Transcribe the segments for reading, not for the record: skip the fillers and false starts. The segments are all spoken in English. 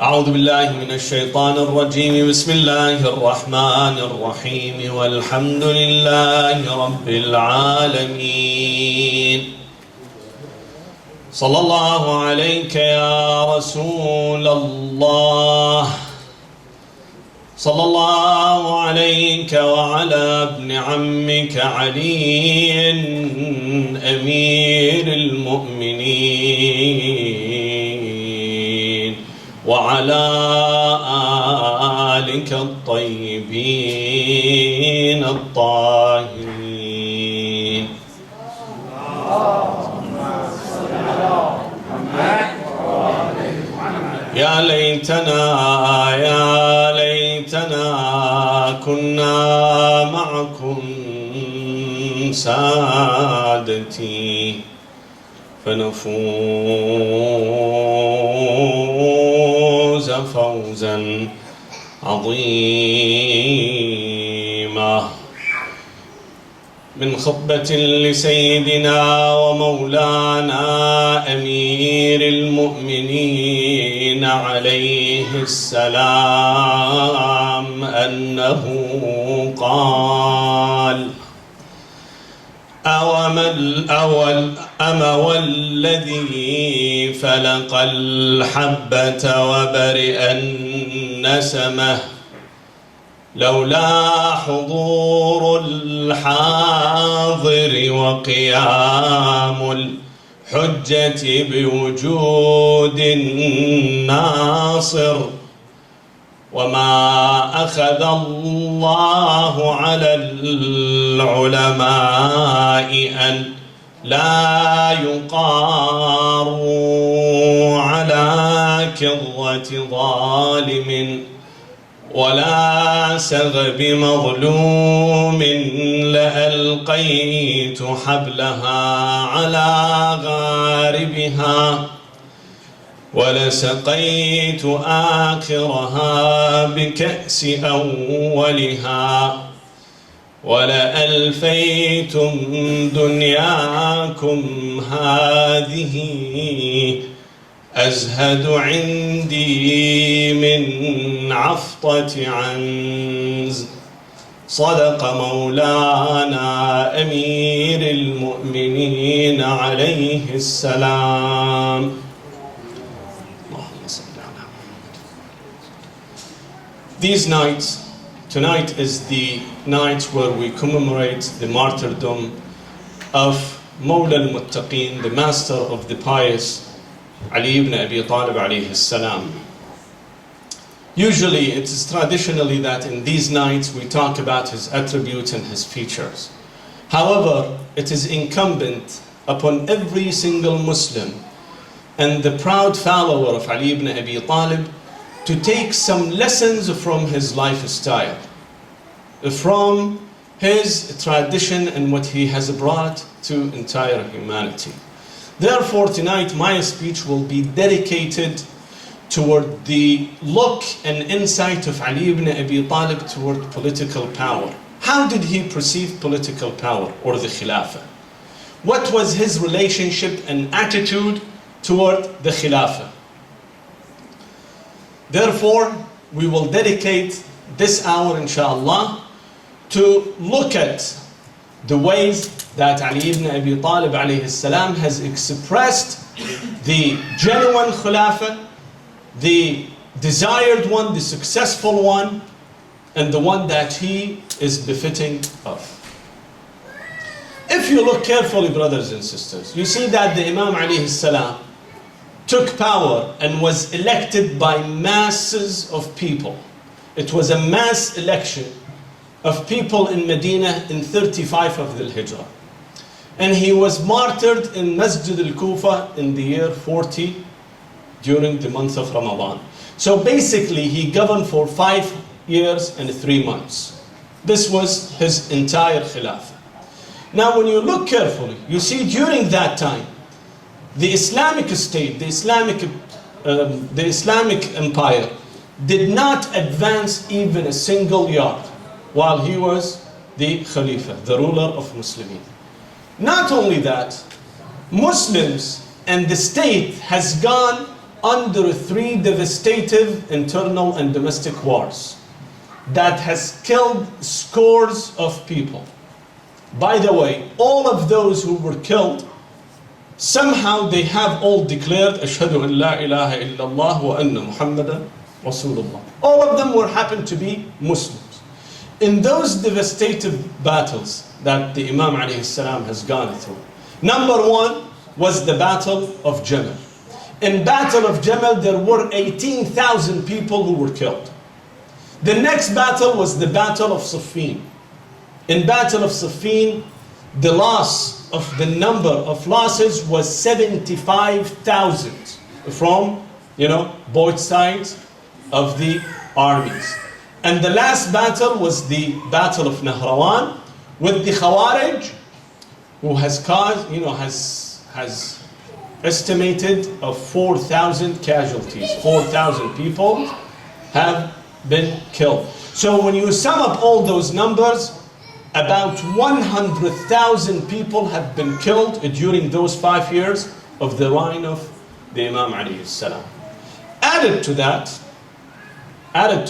أعوذ بالله من الشيطان الرجيم بسم الله الرحمن الرحيم والحمد لله رب العالمين صلى الله عليك يا رسول الله صلى الله عليك وعلى ابن عمك علي أمير المؤمنين وعلى آلك الطيبين الطاهرين. يا ليتنا كنا معكم سادتي فنفوز فوزا عظيما. من خطبة لسيدنا ومولانا أمير المؤمنين عليه السلام أنه قال: أما والذي فلق الحبة وبرئ النسمة لولا حضور الحاضر وقيام الحجة بوجود الناصر وما أخذ الله على العلماء أن لا يقاروا على كظة ظالم ولا سغب مظلوم لألقيت حبلها على غاربها ولسقيت آخرها بكأس أولها ولألفيتم دنياكم هذه أزهد عندي من عفطة عنز. صدق مولانا أمير المؤمنين عليه السلام. These nights, tonight is the night where we commemorate the martyrdom of Mawla al-Muttaqeen, the master of the pious, Ali ibn Abi Talib alayhi salam. Usually it is traditionally that in these nights we talk about his attributes and his features. However, it is incumbent upon every single Muslim and the proud follower of Ali ibn Abi Talib to take some lessons from his lifestyle, from his tradition and what he has brought to entire humanity. Therefore, tonight my speech will be dedicated toward the look and insight of Ali ibn Abi Talib toward political power. How did he perceive political power or the Khilafah? What was his relationship and attitude toward the Khilafah? Therefore, we will dedicate this hour, inshallah, to look at the ways that Ali ibn Abi Talib alayhi salam has expressed the genuine Khilafah, the desired one, the successful one, and the one that he is befitting of. If you look carefully, brothers and sisters, you see that the Imam alayhi salam took power and was elected by masses of people. It was a mass election of people in Medina in 35 of the Hijrah. And he was martyred in Masjid al-Kufa in the year 40 during the month of Ramadan. So basically he governed for 5 years and 3 months. This was his entire Khilafah. Now when you look carefully, you see during that time, the Islamic state, the Islamic empire did not advance even a single yard while he was the Khalifa, the ruler of Muslimin. Not only that, Muslims and the state has gone under 3 devastating internal and domestic wars that has killed scores of people. By the way, all of those who were killed, somehow they have all declared Ashhadu an la ilaha illallah wa anna Muhammadan Rasulullah. All of them happened to be Muslims. In those devastating battles that the Imam alayhi salam has gone through, number 1 was the Battle of Jamal. In Battle of Jamal, there were 18,000 people who were killed. The next battle was the Battle of Siffin. In Battle of Siffin, the loss of the number of losses was 75,000 from, both sides of the armies. And the last battle was the Battle of Nahrawan with the Khawarij, who has caused, has estimated of 4,000 casualties. 4,000 people have been killed. So when you sum up all those numbers, about 100,000 people have been killed during those 5 years of the reign of the Imam alayhi salam. Added to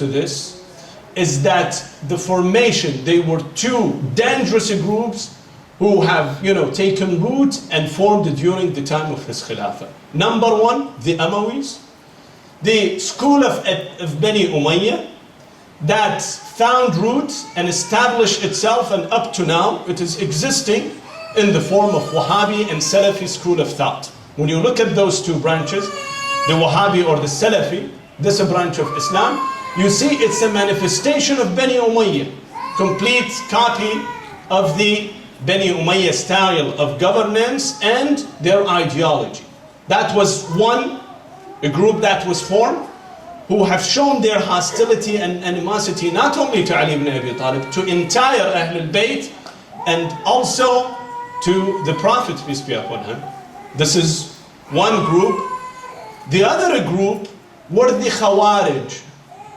this is that the formation, they were 2 dangerous groups who have taken root and formed during the time of his Khilafah. Number 1, the Umayyads, the school of Bani Umayyah that found roots and established itself, and up to now it is existing in the form of Wahhabi and Salafi school of thought. When you look at those 2 branches, the Wahhabi or the Salafi, this branch of Islam, you see it's a manifestation of Bani Umayyah, complete copy of the Bani Umayyah style of governance and their ideology. That was a group that was formed, who have shown their hostility and animosity not only to Ali ibn Abi Talib, to entire Ahlul Bayt, and also to the Prophet, peace be upon him. This is one group. The other group were the Khawarij.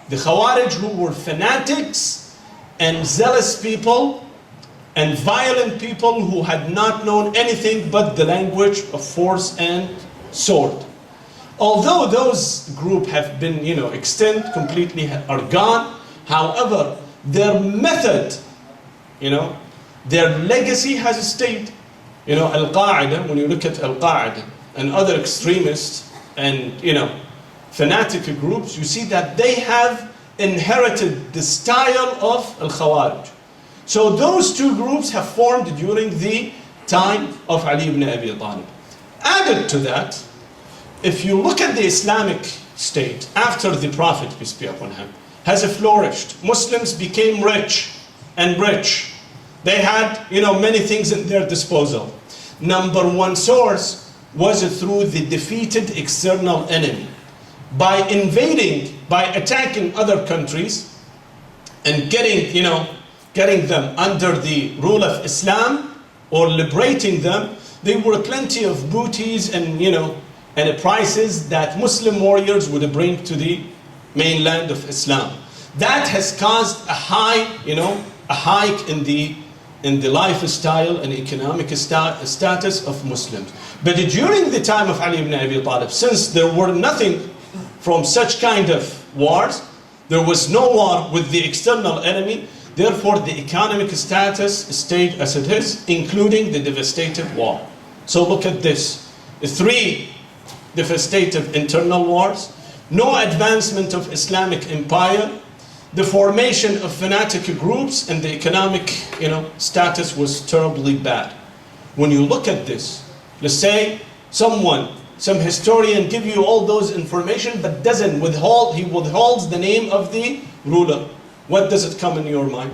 The Khawarij, who were fanatics and zealous people and violent people who had not known anything but the language of force and sword. Although those groups have been, extinct, completely are gone, however, their method, their legacy has stayed. Al-Qaeda, when you look at Al-Qaeda and other extremists and, fanatic groups, you see that they have inherited the style of Al-Khawarij. So those 2 groups have formed during the time of Ali ibn Abi Talib. Added to that, if you look at the Islamic state after the Prophet, peace be upon him, has flourished. Muslims became rich and rich. They had, many things at their disposal. Number 1 source was through the defeated external enemy. By invading, by attacking other countries and getting them under the rule of Islam or liberating them, there were plenty of booties and, and prices that Muslim warriors would bring to the mainland of Islam. That has caused a hike in the lifestyle and economic status of Muslims. But during the time of Ali ibn Abi Talib, since there were nothing from such kind of wars, there was no war with the external enemy, therefore the economic status stayed as it is, including the devastating war. So look at this. 3 devastating internal wars, no advancement of Islamic empire, the formation of fanatic groups, and the economic status was terribly bad. When you look at this, let's say some historian give you all those information but doesn't he withholds the name of the ruler. What does it come in your mind?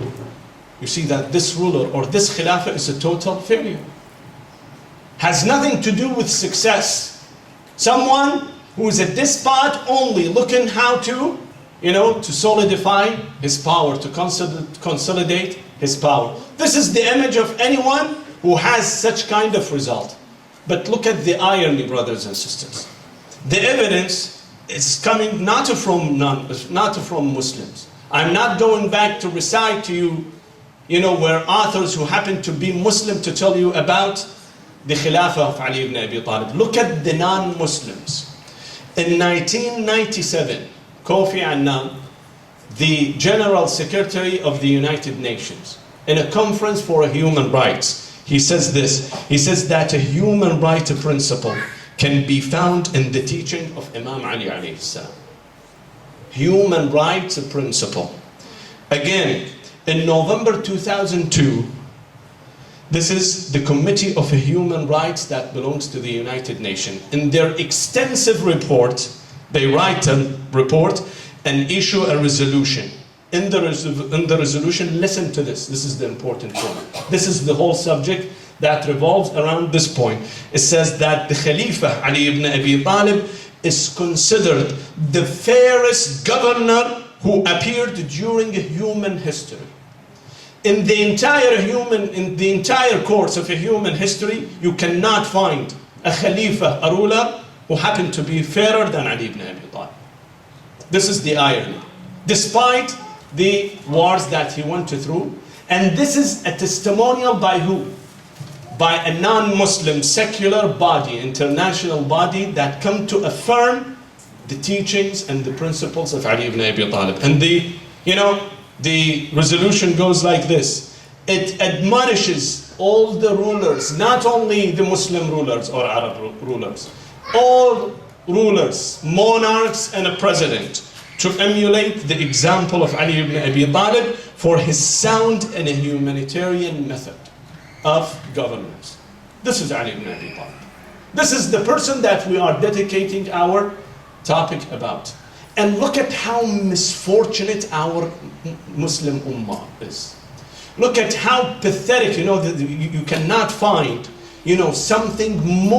You see that this ruler or this Khilafah is a total failure. Has nothing to do with success. Someone who is a despot only looking how to, to solidify his power, to consolidate his power. This is the image of anyone who has such kind of result. But look at the irony, brothers and sisters. The evidence is coming not from Muslims. I'm not going back to recite to you, where authors who happen to be Muslim to tell you about the Khilafah of Ali ibn Abi Talib. Look at the non-Muslims. In 1997, Kofi Annan, the General Secretary of the United Nations, in a conference for human rights, he says this. He says that a human right principle can be found in the teaching of Imam Ali alayhi salam. Human rights principle. Again, in November 2002, this is the Committee of Human Rights that belongs to the United Nations. In their extensive report, they write a report and issue a resolution. In the resolution, listen to this. This is the important point. This is the whole subject that revolves around this point. It says that the Khalifa Ali ibn Abi Talib is considered the fairest governor who appeared during human history. In the entire course of a human history, you cannot find a Khalifa, a ruler, who happened to be fairer than Ali ibn Abi Talib. This is the irony. Despite the wars that he went through, and this is a testimonial by who? By a non-Muslim secular body, international body that come to affirm the teachings and the principles of Ali ibn Abi Talib. And the resolution goes like this. It admonishes all the rulers, not only the Muslim rulers or Arab rulers, all rulers, monarchs and a president, to emulate the example of Ali ibn Abi Talib for his sound and a humanitarian method of governance. This is Ali ibn Abi Talib. This is the person that we are dedicating our topic about. And look at how misfortunate our Muslim Ummah is. Look at how pathetic, you cannot find, something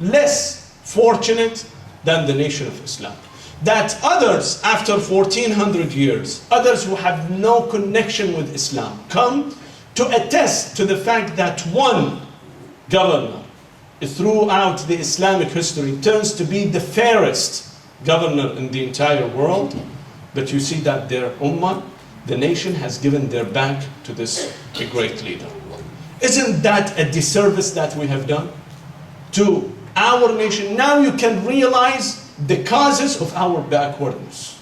less fortunate than the nation of Islam. That others, after 1400 years, others who have no connection with Islam, come to attest to the fact that one governor throughout the Islamic history turns to be the fairest governor in the entire world. But you see that their ummah, the nation, has given their back to this great leader. Isn't that a disservice that we have done to our nation? Now you can realize the causes of our backwardness.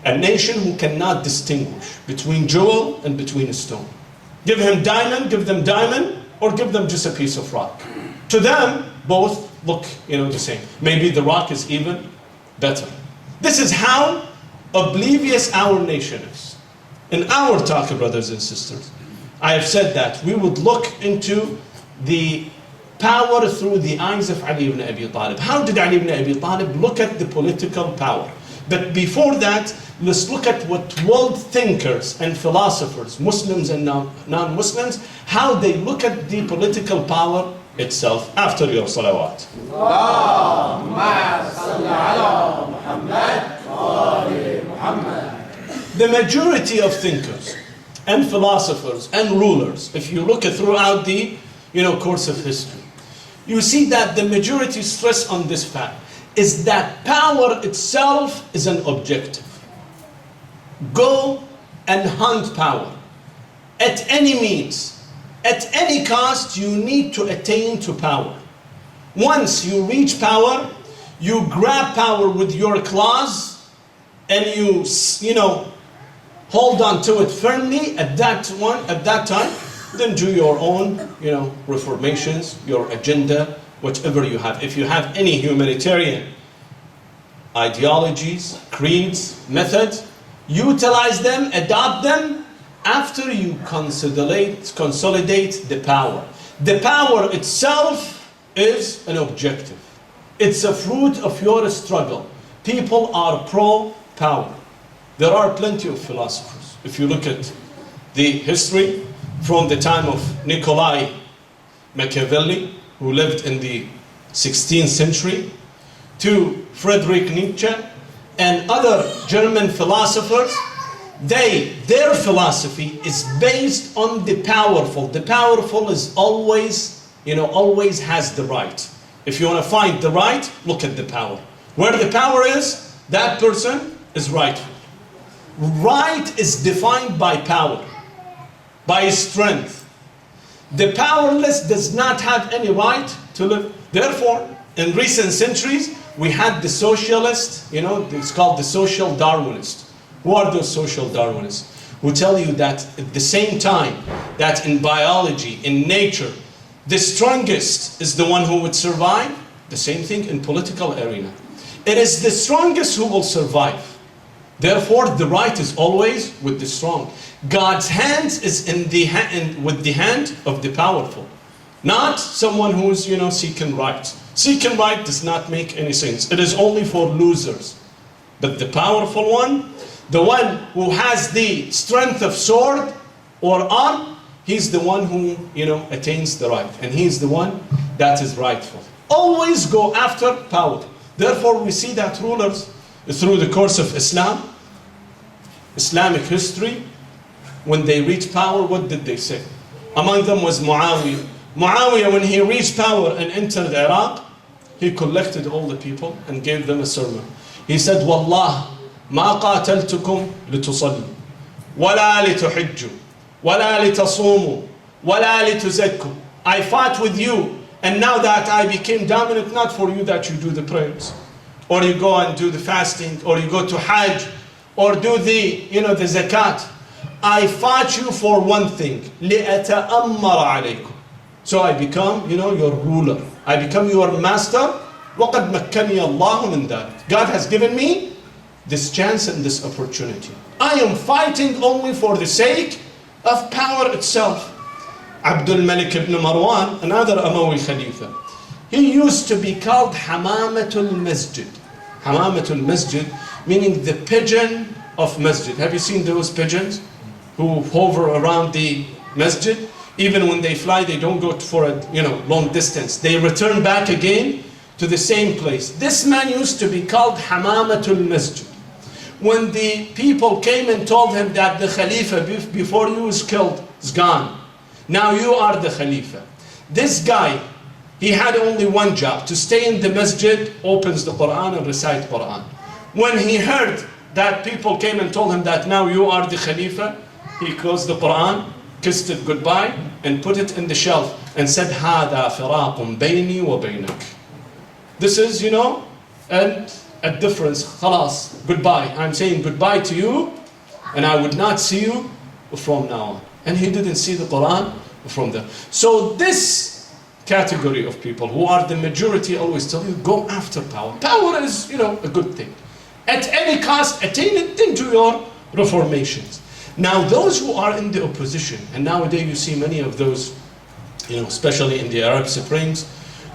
A nation who cannot distinguish between jewel and between a stone. Give them diamond, or give them just a piece of rock. To them, both look, the same. Maybe the rock is even better. This is how oblivious our nation is. In our talk, brothers and sisters, I have said that we would look into the power through the eyes of Ali ibn Abi Talib. How did Ali ibn Abi Talib look at the political power? But before that, let's look at what world thinkers and philosophers, Muslims and non-Muslims, how they look at the political power itself after your salawat. The majority of thinkers and philosophers and rulers, if you look throughout the course of history, you see that the majority stress on this fact is that power itself is an objective. Go and hunt power at any means, at any cost. You need to attain to power. Once you reach power, you grab power with your claws and you hold on to it firmly at that time. Then do your own, reformations, your agenda, whatever you have. If you have any humanitarian ideologies, creeds, methods, utilize them, adopt them after you consolidate the power. The power itself is an objective. It's a fruit of your struggle. People are pro-power. There are plenty of philosophers. If you look at the history, from the time of Nikolai Machiavelli, who lived in the 16th century, to Friedrich Nietzsche and other German philosophers, their philosophy is based on the powerful. The powerful is always has the right. If you want to find the right, look at the power. Where the power is, that person is rightful. Right is defined by power, by strength. The powerless does not have any right to live. Therefore, in recent centuries, we had the socialists, it's called the social Darwinists. Who are those social Darwinists? Who tell you that at the same time that in biology, in nature, the strongest is the one who would survive, the same thing in political arena. It is the strongest who will survive. Therefore, the right is always with the strong. God's hand is with the hand of the powerful. Not someone who's, seeking right. Seeking right does not make any sense. It is only for losers. But the powerful one, the one who has the strength of sword or arm, he's the one who, attains the right. And he's the one that is rightful. Always go after power. Therefore, we see that rulers, through the course of Islam, Islamic history, when they reached power, what did they say? Among them was Muawiyah. Muawiyah, when he reached power and entered Iraq, he collected all the people and gave them a sermon. He said, Wallah, ma qataltukum litusallu, wala lituhijju, wala litasumu, wala lituzakku. I fought with you, and now that I became dominant, not for you that you do the prayers, or you go and do the fasting, or you go to Hajj, or do the zakat. I fought you for one thing, لِأَتَأَمَّرَ عَلَيْكُمْ. So I become, your ruler. I become your master. وَقَدْ مَكَّنِيَ اللَّهُ مِنْ ذَلِكَ. God has given me this chance and this opportunity. I am fighting only for the sake of power itself. Abdul Malik ibn Marwan, another Umayyi Khalifa, he used to be called Hamamatul Masjid. Hamamatul Masjid, meaning the pigeon of masjid. Have you seen those pigeons who hover around the masjid? Even when they fly, they don't go for a long distance. They return back again to the same place. This man used to be called Hamamatul Masjid. When the people came and told him that the Khalifa before you is killed, is gone. Now you are the Khalifa. This guy, he had only one job, to stay in the masjid, opens the Quran and recite Quran. When he heard that people came and told him that now you are the Khalifa, he closed the Quran, kissed it goodbye, and put it in the shelf and said, هَذَا فِرَاقٌ بَيْنِي وَبَيْنَكَ. This is, a difference. Khalas, goodbye. I'm saying goodbye to you, and I would not see you from now on. And he didn't see the Quran from there. So this category of people who are the majority always tell you, go after power. Power is, a good thing. At any cost, attain it into your reformations. Now those who are in the opposition, and nowadays you see many of those, especially in the Arab Springs,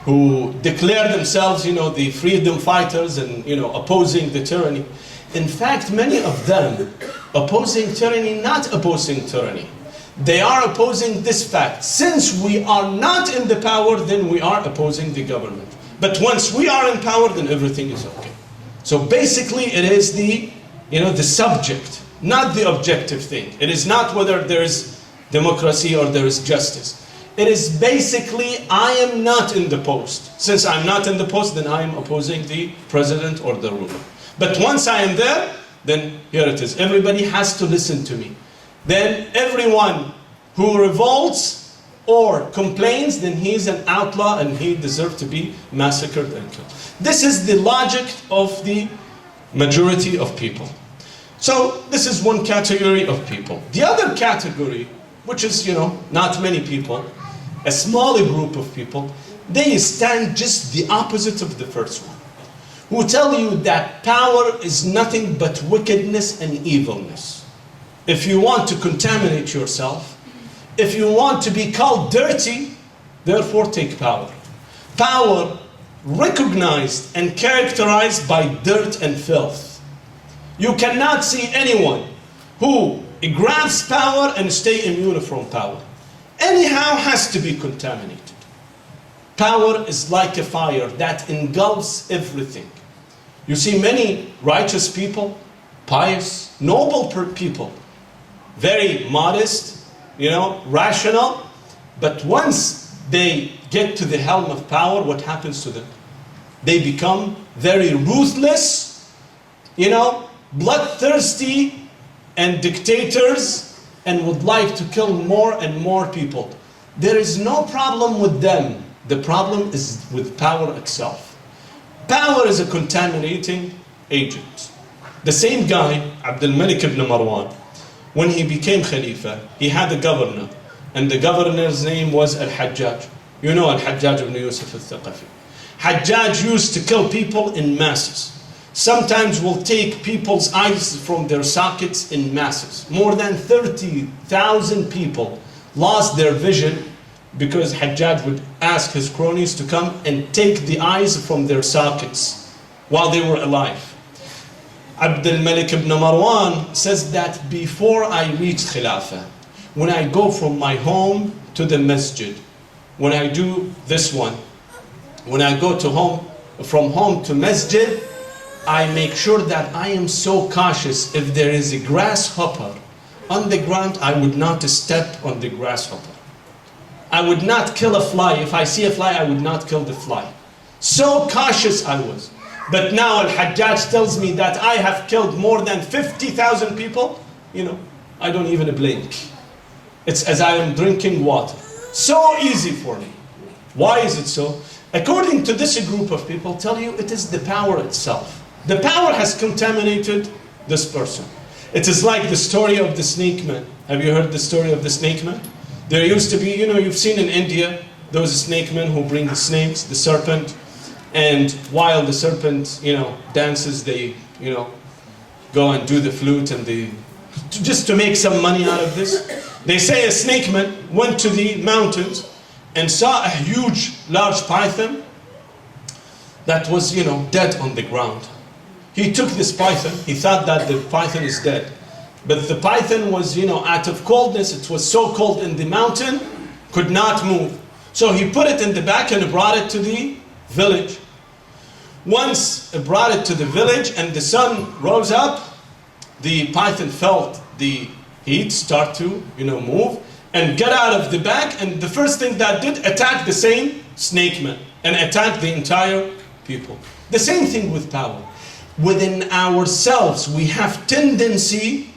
who declare themselves, the freedom fighters and, opposing the tyranny. In fact, many of them opposing tyranny, not opposing tyranny. They are opposing this fact. Since we are not in the power, then we are opposing the government. But once we are in power, then everything is okay. So basically it is the subject, not the objective thing. It is not whether there is democracy or there is justice. It is basically, I am not in the post. Since I'm not in the post, then I am opposing the president or the ruler. But once I am there, then here it is. Everybody has to listen to me. Then everyone who revolts or complains, then he's an outlaw and he deserves to be massacred and killed. This is the logic of the majority of people. So this is one category of people. The other category, which is, not many people, a smaller group of people, they stand just the opposite of the first one, who tell you that power is nothing but wickedness and evilness. If you want to contaminate yourself, if you want to be called dirty, therefore take power. Power recognized and characterized by dirt and filth. You cannot see anyone who grasps power and stay immune from power. Anyhow has to be contaminated. Power is like a fire that engulfs everything. You see many righteous people, pious, noble people, very modest, rational, but once they get to the helm of power, what happens to them? They become very ruthless, bloodthirsty and dictators, and would like to kill more and more people. There is no problem with them. The problem is with power itself. Power is a contaminating agent. The same guy, Abdul Malik ibn Marwan, when he became Khalifa, he had a governor, and the governor's name was Al-Hajjaj. You know Al-Hajjaj ibn Yusuf al-Thaqafi. Hajjaj used to kill people in masses. Sometimes will take people's eyes from their sockets in masses. More than 30,000 people lost their vision because Hajjaj would ask his cronies to come and take the eyes from their sockets while they were alive. Abdul Malik ibn Marwan says that before I reach Khilafah, when I go from my home to the masjid, when I do this one, when I go to home, from home to masjid, I make sure that I am so cautious. If there is a grasshopper on the ground, I would not step on the grasshopper. I would not kill a fly. If I see a fly, I would not kill the fly. So cautious I was. But now Al-Hajjaj tells me that I have killed more than 50,000 people. You know, I don't even blink. It's as I am drinking water. So easy for me. Why is it so? According to this group of people, tell you it is the power itself. The power has contaminated this person. It is like the story of the snake man. Have you heard the story of the snake man? There used to be, you know, you've seen in India, those snake men who bring the snakes, the serpent, and while the serpent, you know, dances, they, you know, go and do the flute and they, just to make some money out of this. They say a snake man went to the mountains and saw a huge, large python that was, you know, dead on the ground. He took this python, he thought that the python is dead. But the python was, you know, out of coldness, it was so cold in the mountain, could not move. So he put it in the back and brought it to the village. Once he brought it to the village and the sun rose up, the python felt the heat start to, you know, move and get out of the bag, and the first thing that did, attack the same snake man and attack the entire people. The same thing with power. Within ourselves, we have tendency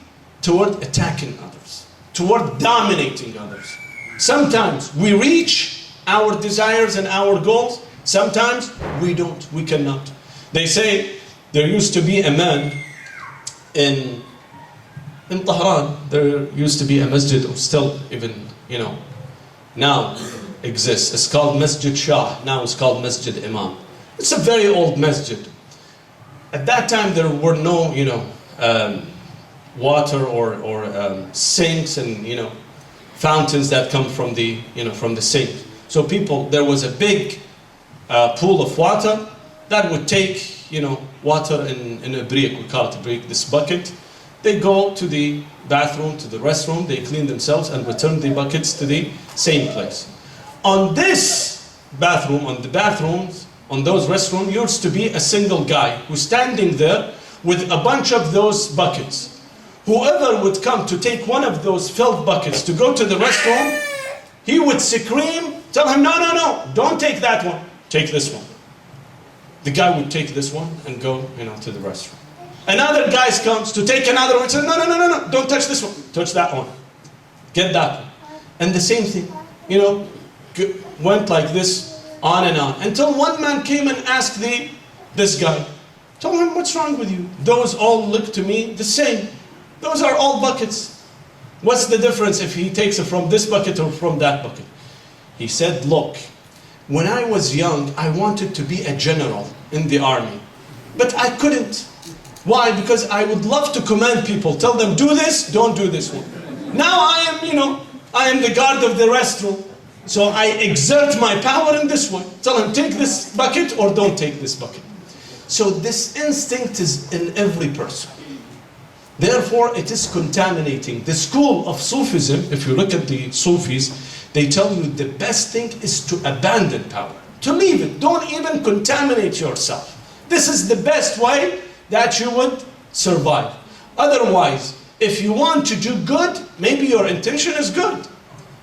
toward attacking others, toward dominating others. Sometimes we reach our desires and our goals. Sometimes we don't, we cannot. They say there used to be a man in Tehran. There used to be a masjid, or still even, you know, now exists. It's called Masjid Shah. Now it's called Masjid Imam. It's a very old masjid. At that time, there were no, you know, water or sinks and, you know, fountains that come from the, you know, from the sink. So people, there was a big pool of water that would take, you know, water in a brick. We call it a brick, this bucket. They go to the bathroom, to the restroom, they clean themselves and return the buckets to the same place. On this bathroom, on the bathrooms, on those restrooms, used to be a single guy who's standing there with a bunch of those buckets. Whoever would come to take one of those filled buckets to go to the restroom, he would scream, tell him, no, no, no, don't take that one, take this one. The guy would take this one and go, you know, to the restroom. Another guy comes to take another one, says, no, no, no, no, no, don't touch this one, touch that one, get that one. And the same thing, you know, went like this on and on, until one man came and asked this guy, told him, what's wrong with you? Those all look to me the same. Those are all buckets. What's the difference if he takes it from this bucket or from that bucket? He said, look, when I was young, I wanted to be a general in the army, but I couldn't. Why? Because I would love to command people, tell them, do this, don't do this one. Now I am, you know, I am the guard of the restroom. So I exert my power in this way. Tell him, take this bucket or don't take this bucket. So this instinct is in every person. Therefore, it is contaminating. The school of Sufism, if you look at the Sufis, they tell you the best thing is to abandon power. To leave it. Don't even contaminate yourself. This is the best way that you would survive. Otherwise, if you want to do good, maybe your intention is good,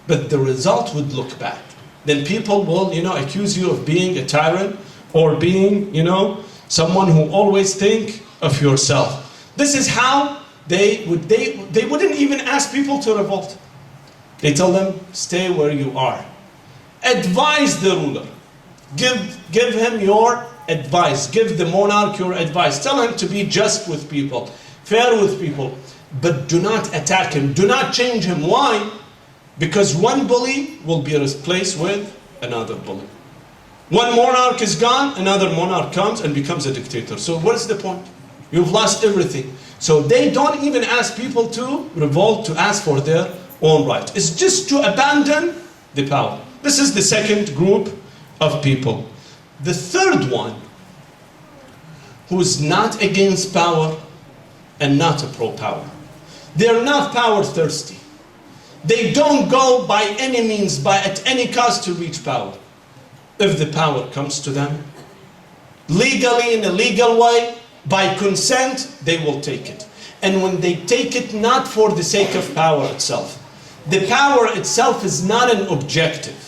but the result would look bad. Then people will, you know, accuse you of being a tyrant or being, you know, someone who always think of yourself. This is how they wouldn't even ask people to revolt. They tell them, stay where you are. Advise the ruler. Give him your advice. Give the monarch your advice. Tell him to be just with people, fair with people, but do not attack him. Do not change him. Why? Because one bully will be replaced with another bully. One monarch is gone, another monarch comes and becomes a dictator. So what is the point? You've lost everything. So they don't even ask people to revolt, to ask for their own right. It's just to abandon the power. This is the second group of people. The third one, who's not against power and not a pro-power. They're not power thirsty. They don't go by any means, at any cost to reach power. If the power comes to them, legally, in a legal way, by consent, they will take it. And when they take it, not for the sake of power itself. The power itself is not an objective.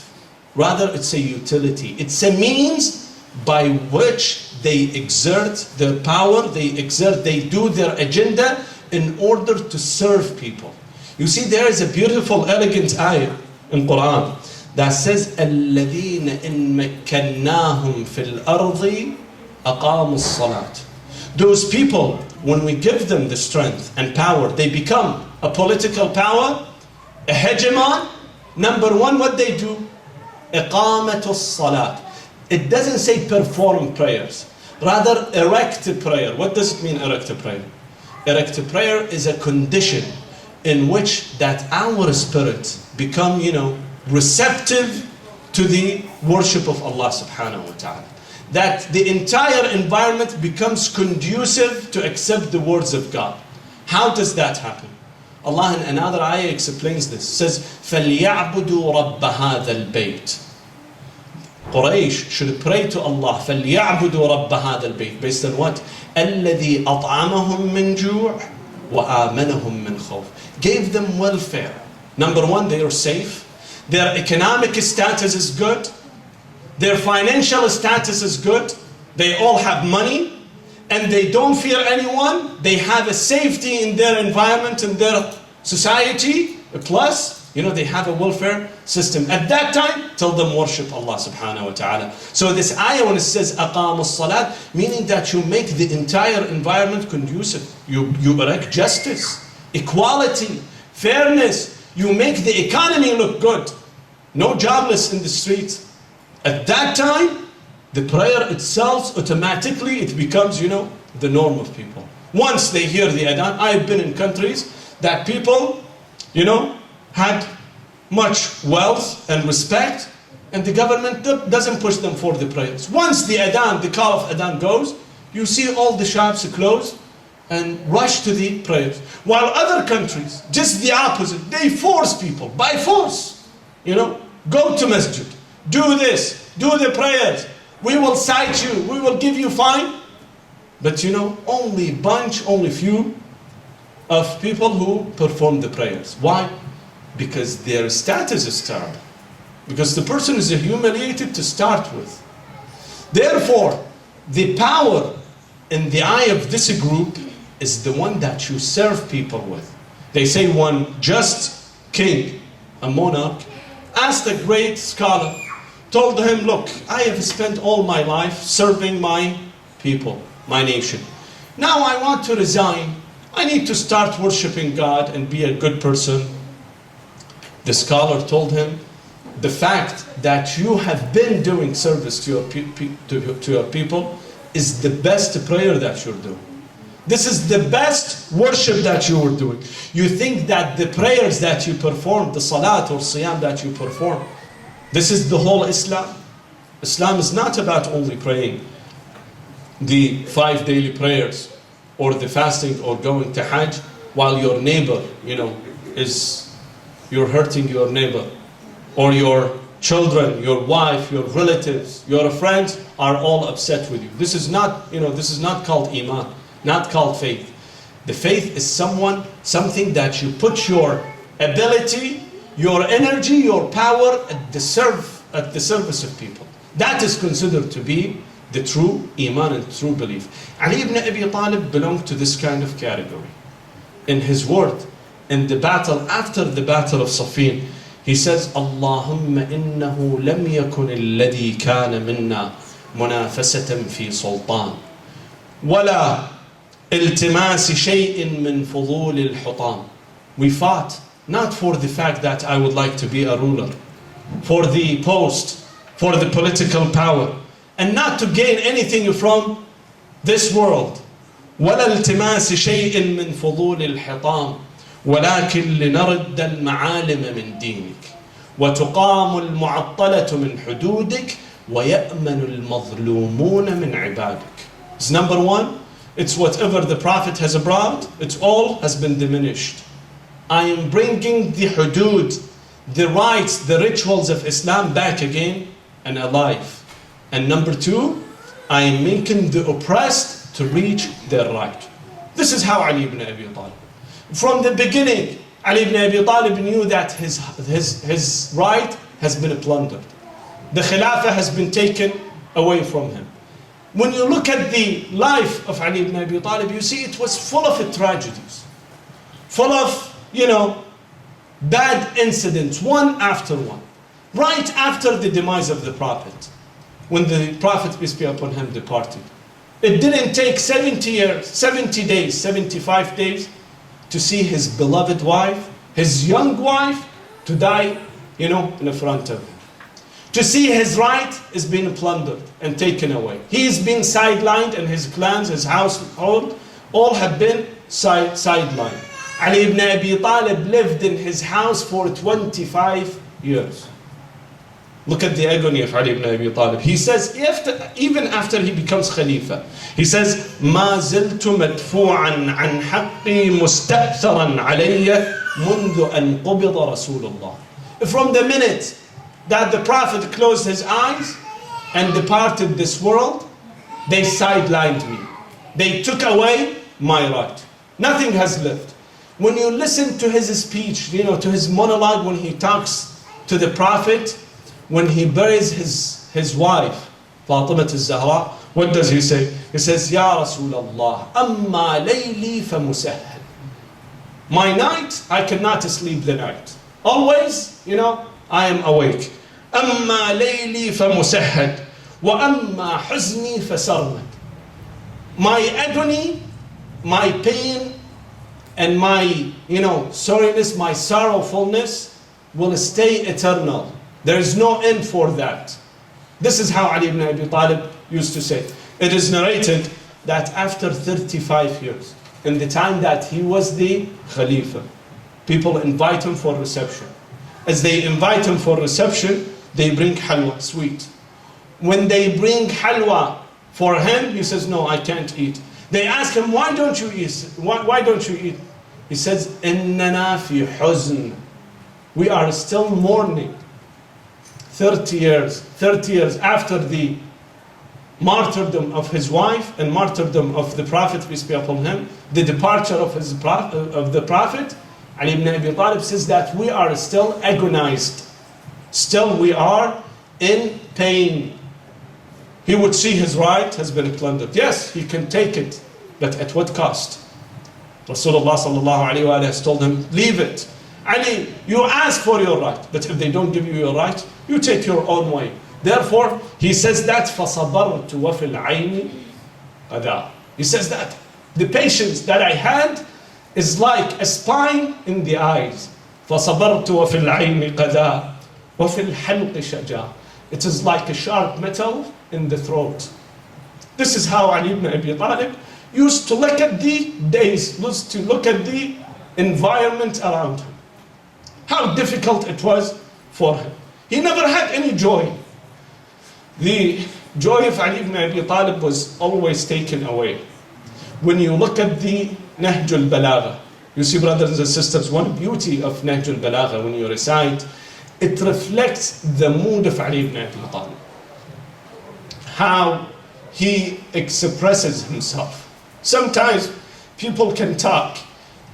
Rather, it's a utility. It's a means by which they exert their power, they do their agenda in order to serve people. You see, there is a beautiful, elegant ayah in Quran that says, الَّذِينَ إِن مَكَّنَّاهُمْ فِي الْأَرْضِ أَقَامُوا الصَّلَاةِ. Those people, when we give them the strength and power, they become a political power, a hegemon. Number one, what they do? إِقَامَةُ الصَّلَاةِ. It doesn't say perform prayers. Rather, erect a prayer. What does it mean, erect a prayer? Erect a prayer is a condition in which that our spirit become, receptive to the worship of Allah subhanahu wa ta'ala. That the entire environment becomes conducive to accept the words of God. How does that happen? Allah in another ayah explains this. Says, فَلْيَعْبُدُوا رَبَّ هَذَا الْبَيْتِ. Quraysh should pray to Allah. فَلْيَعْبُدُوا رَبَّ هَذَا الْبَيْتِ. Based on what? الَّذِي أَطْعَمَهُم مِّن جُوعٍ وَآمَنَهُم مِّن خَوْفٍ. Gave them welfare. Number one, they are safe. Their economic status is good. Their financial status is good. They all have money. And they don't fear anyone. They have a safety in their environment, in their society. Plus, they have a welfare system. At that time, tell them worship Allah subhanahu wa ta'ala. So this ayah, when it says أَقَامُ الصَّلَاةِ, meaning that you make the entire environment conducive. You erect justice, equality, fairness. You make the economy look good. No jobless in the streets. At that time, the prayer itself, automatically, it becomes, the norm of people. Once they hear the adhan, I've been in countries that people, had much wealth and respect, and the government doesn't push them for the prayers. Once the adhan, the call of adhan goes, you see all the shops closed and rush to the prayers. While other countries, just the opposite, they force people, by force, go to masjid, do this, do the prayers, we will cite you, we will give you fine. But only few of people who perform the prayers. Why? Because their status is terrible. Because the person is humiliated to start with. Therefore, the power in the eye of this group is the one that you serve people with. They say one just king, a monarch, asked a great scholar, told him, look, I have spent all my life serving my people, my nation. Now I want to resign. I need to start worshiping God and be a good person. The scholar told him, the fact that you have been doing service to your people is the best prayer that you're doing. This is the best worship that you were doing. You think that the prayers that you perform, the salat or siyam that you perform, this is the whole Islam? Islam is not about only praying the 5 daily prayers or the fasting or going to Hajj while your neighbor, you're hurting your neighbor, or your children, your wife, your relatives, your friends are all upset with you. This is not called iman, not called faith. The faith is something that you put your ability, your energy, your power at the service of people. That is considered to be the true iman and true belief. Ali ibn Abi Talib belonged to this kind of category. In his word, in the battle, after the battle of Siffin, he says, Allahumma innahu lam yakun alladhi kana minna منافسة في سلطان ولا التماس شيء من فضول الحطام. We fought not for the fact that I would like to be a ruler, for the post, for the political power, and not to gain anything from this world. ولا التماس شيء من فضول الحطام ولكن لنرد المعالم من دينك وتقام المعطلة من حدودك ويأمن المظلومون من عبادك. It's number one, it's whatever the Prophet has brought, it's all has been diminished. I am bringing the hudud, the rights, the rituals of Islam back again and alive. And number two, I am making the oppressed to reach their right. This is how Ali ibn Abi Talib. From the beginning, Ali ibn Abi Talib knew that his right has been plundered. The Khilafah has been taken away from him. When you look at the life of Ali ibn Abi Talib, you see it was full of tragedies, full of, bad incidents, one after one. Right after the demise of the Prophet, when the Prophet, peace be upon him, departed, it didn't take 70 years, 70 days, 75 days to see his beloved wife, his young wife, to die, in front of him. To see his right is being plundered and taken away. He is being sidelined, and his clans, his household, all have been sidelined. Ali ibn Abi Talib lived in his house for 25 years. Look at the agony of Ali ibn Abi Talib. He says, even after he becomes Khalifa, he says, ما زلت مدفوعا عن حقي مستأثرا علي منذ أن قبض رسول الله. From the minute that the Prophet closed his eyes and departed this world, they sidelined me. They took away my right. Nothing has lived. When you listen to his speech, to his monologue when he talks to the Prophet, when he buries his wife, Fatima al-Zahra, what does he say? He says, Ya Rasulullah, amma layli famusahhal. My night, I cannot sleep the night. Always, I am awake. Amma layli famusahhal. Wa amma huzni fasarmad. My agony, my pain, and my, sorriness, my sorrowfulness will stay eternal. There is no end for that. This is how Ali ibn Abi Talib used to say. It is narrated that after 35 years, in the time that he was the Khalifa, people invite him for reception. As they invite him for reception, they bring halwa, sweet. When they bring halwa for him, he says, no, I can't eat. They ask him, why don't you eat? Why don't you eat? He says, إِنَّنَا فِي حُزْنٍ. We are still mourning. 30 years after the martyrdom of his wife and martyrdom of the Prophet, peace be upon him, the departure of the Prophet, Ali ibn Abi Talib says that we are still agonized. Still we are in pain. He would see his right has been plundered. Yes, he can take it, but at what cost? Rasulullah sallallahu alayhi wa has told him, leave it. Ali, you ask for your right, but if they don't give you your right, you take your own way. Therefore, he says that فَصَبَرْتُ وَفِي الْعَيْنِ قَدَى. He says that the patience that I had is like a spine in the eyes. فَصَبَرْتُ وَفِي الْعَيْنِ قَدَى وَفِي الْحَلْقِ شَجَى. It is like a sharp metal in the throat. This is how Ali ibn Abi Talib used to look at the days, used to look at the environment around him. How difficult it was for him. He never had any joy. The joy of Ali ibn Abi Talib was always taken away. When you look at the Nahj al-Balagha, you see, brothers and sisters, one beauty of Nahj al-Balagha when you recite, it reflects the mood of Ali ibn Abi Talib. How he expresses himself. Sometimes people can talk,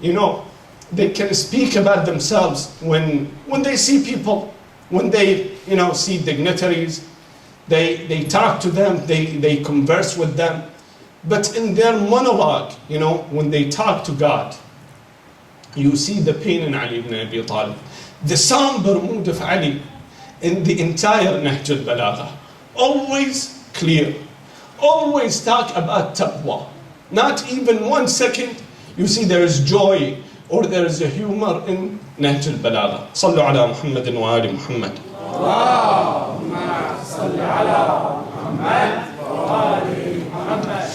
they can speak about themselves when they see people, when they see dignitaries, they talk to them, they converse with them. But in their monologue, when they talk to God, you see the pain in Ali ibn Abi Talib. The somber mood of Ali in the entire Nahj al-Balagha. Always clear. Always talk about taqwa. Not even 1 second you see there is joy or there is a humor in Nahj al-Balagha. Sallu ala Muhammadin wa ali Muhammad. Allahumma salli ala Muhammad wa ali Muhammad.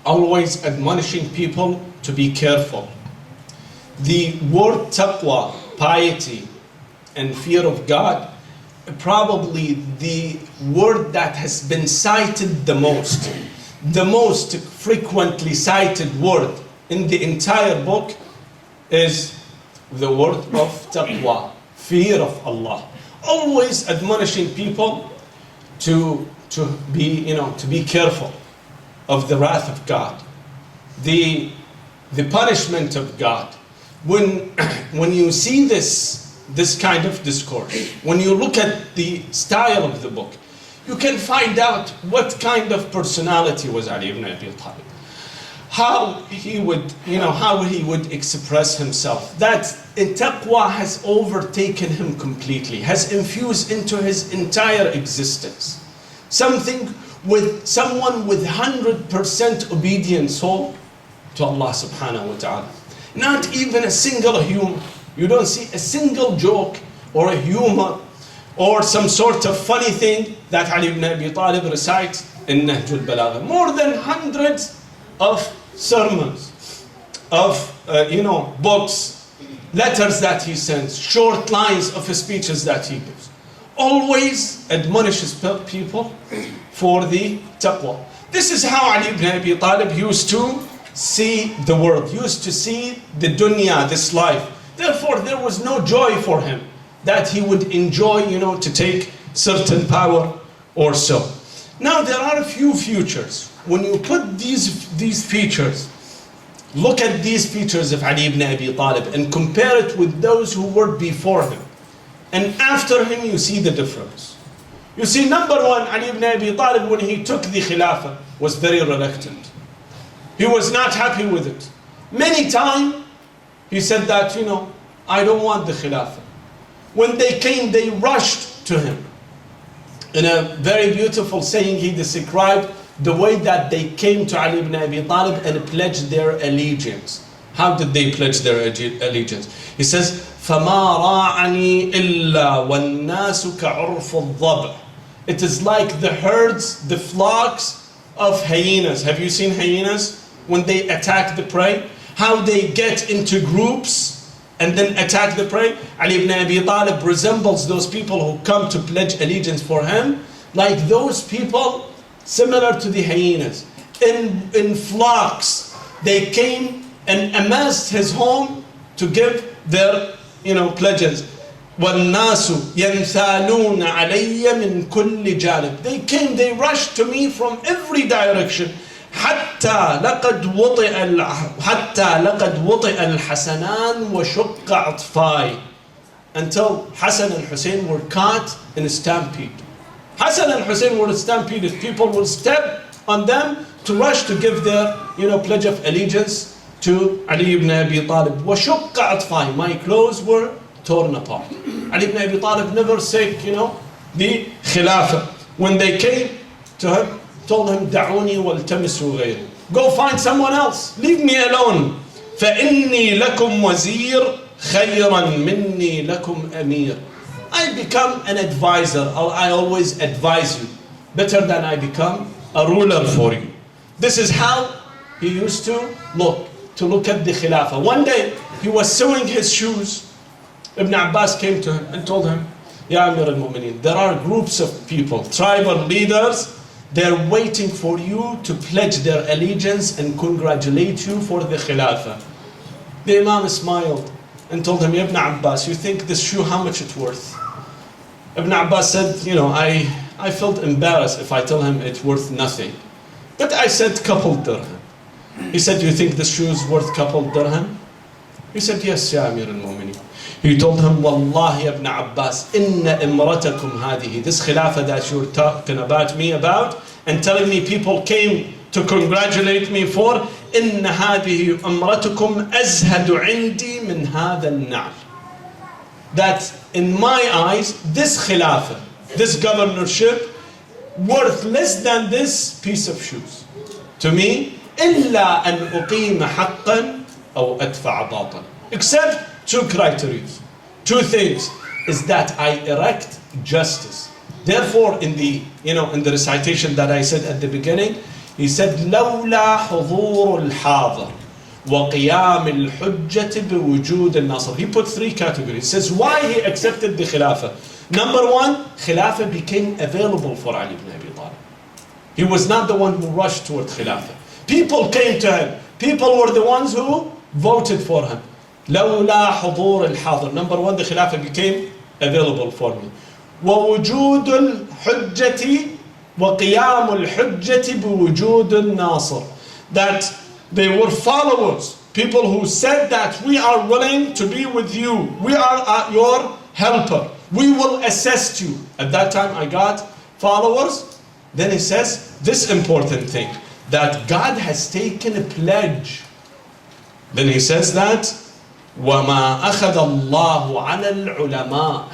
Always admonishing people to be careful. The word taqwa, piety, and fear of God, probably the word that has been cited the most frequently cited word in the entire book is the word of taqwa, fear of Allah. Always admonishing people to be careful of the wrath of God, the punishment of God. When you see this kind of discourse, when you look at the style of the book, you can find out what kind of personality was Ali ibn Abi Talib. How he would express himself. That taqwa has overtaken him completely, has infused into his entire existence. Someone with 100% obedient soul to Allah subhanahu wa ta'ala. Not even a single humor. You don't see a single joke or a humor or some sort of funny thing that Ali ibn Abi Talib recites in Nahj al-Balagha. More than hundreds of sermons, of books, letters that he sends, short lines of speeches that he gives. Always admonishes people for the taqwa. This is how Ali ibn Abi Talib used to see the world, used to see the dunya, this life. Therefore, there was no joy for him that he would enjoy, to take certain power or so. Now, there are a few features. When you put these features, look at these features of Ali ibn Abi Talib and compare it with those who were before him. And after him, you see the difference. You see, number one, Ali ibn Abi Talib, when he took the Khilafah, was very reluctant. He was not happy with it. Many times, he said that, I don't want the Khilafah. When they came, they rushed to him. In a very beautiful saying, he described the way that they came to Ali ibn Abi Talib and pledged their allegiance. How did they pledge their allegiance? He says, فَمَا رَاعَنِي إِلَّا وَالنَّاسُ كَعُرْفُ الضَّبْعِ. It is like the herds, the flocks of hyenas. Have you seen hyenas? When they attack the prey, how they get into groups and then attack the prey. Ali ibn Abi Talib resembles those people who come to pledge allegiance for him, like those people similar to the hyenas. In flocks, they came and amassed his home to give their pledges. وَالنَّاسُ يَنْثَالُونَ عَلَيَّ مِنْ كُلِّ جَانِبٍ. They came, they rushed to me from every direction. حتى لقد وطئ الحسنان وشق عطفاي. Until Hassan and Hussein were caught in a stampede. Hassan and Hussein were stampeded. People will step on them to rush to give their pledge of allegiance to Ali ibn Abi Talib. وشق عطفاي. My clothes were torn apart. Ali ibn Abi Talib never said, the Khilafah. When they came to him, told him, دعوني والتمسوا غيري. Go find someone else. Leave me alone. فإني لكم وزير خيرا مني لكم أمير. I become an advisor. I always advise you. Better than I become a ruler for you. This is how he used to look at the Khilafah. One day, he was sewing his shoes. Ibn Abbas came to him and told him, Ya Amir al-Mu'mineen, there are groups of people, tribal leaders, they're waiting for you to pledge their allegiance and congratulate you for the Khilafah. The Imam smiled and told him, Ibn Abbas, you think this shoe, how much it's worth? Ibn Abbas said, I felt embarrassed if I tell him it's worth nothing. But I said couple dirham. He said, you think this shoe is worth couple dirham? He said, yes, Ya Amir al-Mu'mineen. He told him, Wallahi ibn Abbas, inna imratakum hadihi. This Khilafah that you're talking about me about and telling me people came to congratulate me for, inna hadihi imratukum azhadu indi min hadha al-na'l. That in my eyes, this Khilafah, this governorship worth less than this piece of shoes to me, إلا أن أقيم حقا أو أدفع باطلا. Except two criteria, two things, is that I erect justice. Therefore, in the recitation that I said at the beginning, he said, لولا حضور الحاضر وقيام الحجة بوجود الناصر. He put three categories. He says why he accepted the Khilafah. Number one, Khilafah became available for Ali ibn Abi Talib. He was not the one who rushed toward Khilafah. People came to him. People were the ones who voted for him. لولا حضور الحاضر. Number one, the Khilafah became available for me. ووجود الحجة وقيام الحجة بوجود الناصر. That they were followers, people who said that we are willing to be with you. We are your helper. We will assist you. At that time I got followers. Then he says this important thing, that God has taken a pledge. Then he says that وَمَا أَخَذَ اللَّهُ عَلَى الْعُلَمَاءِ.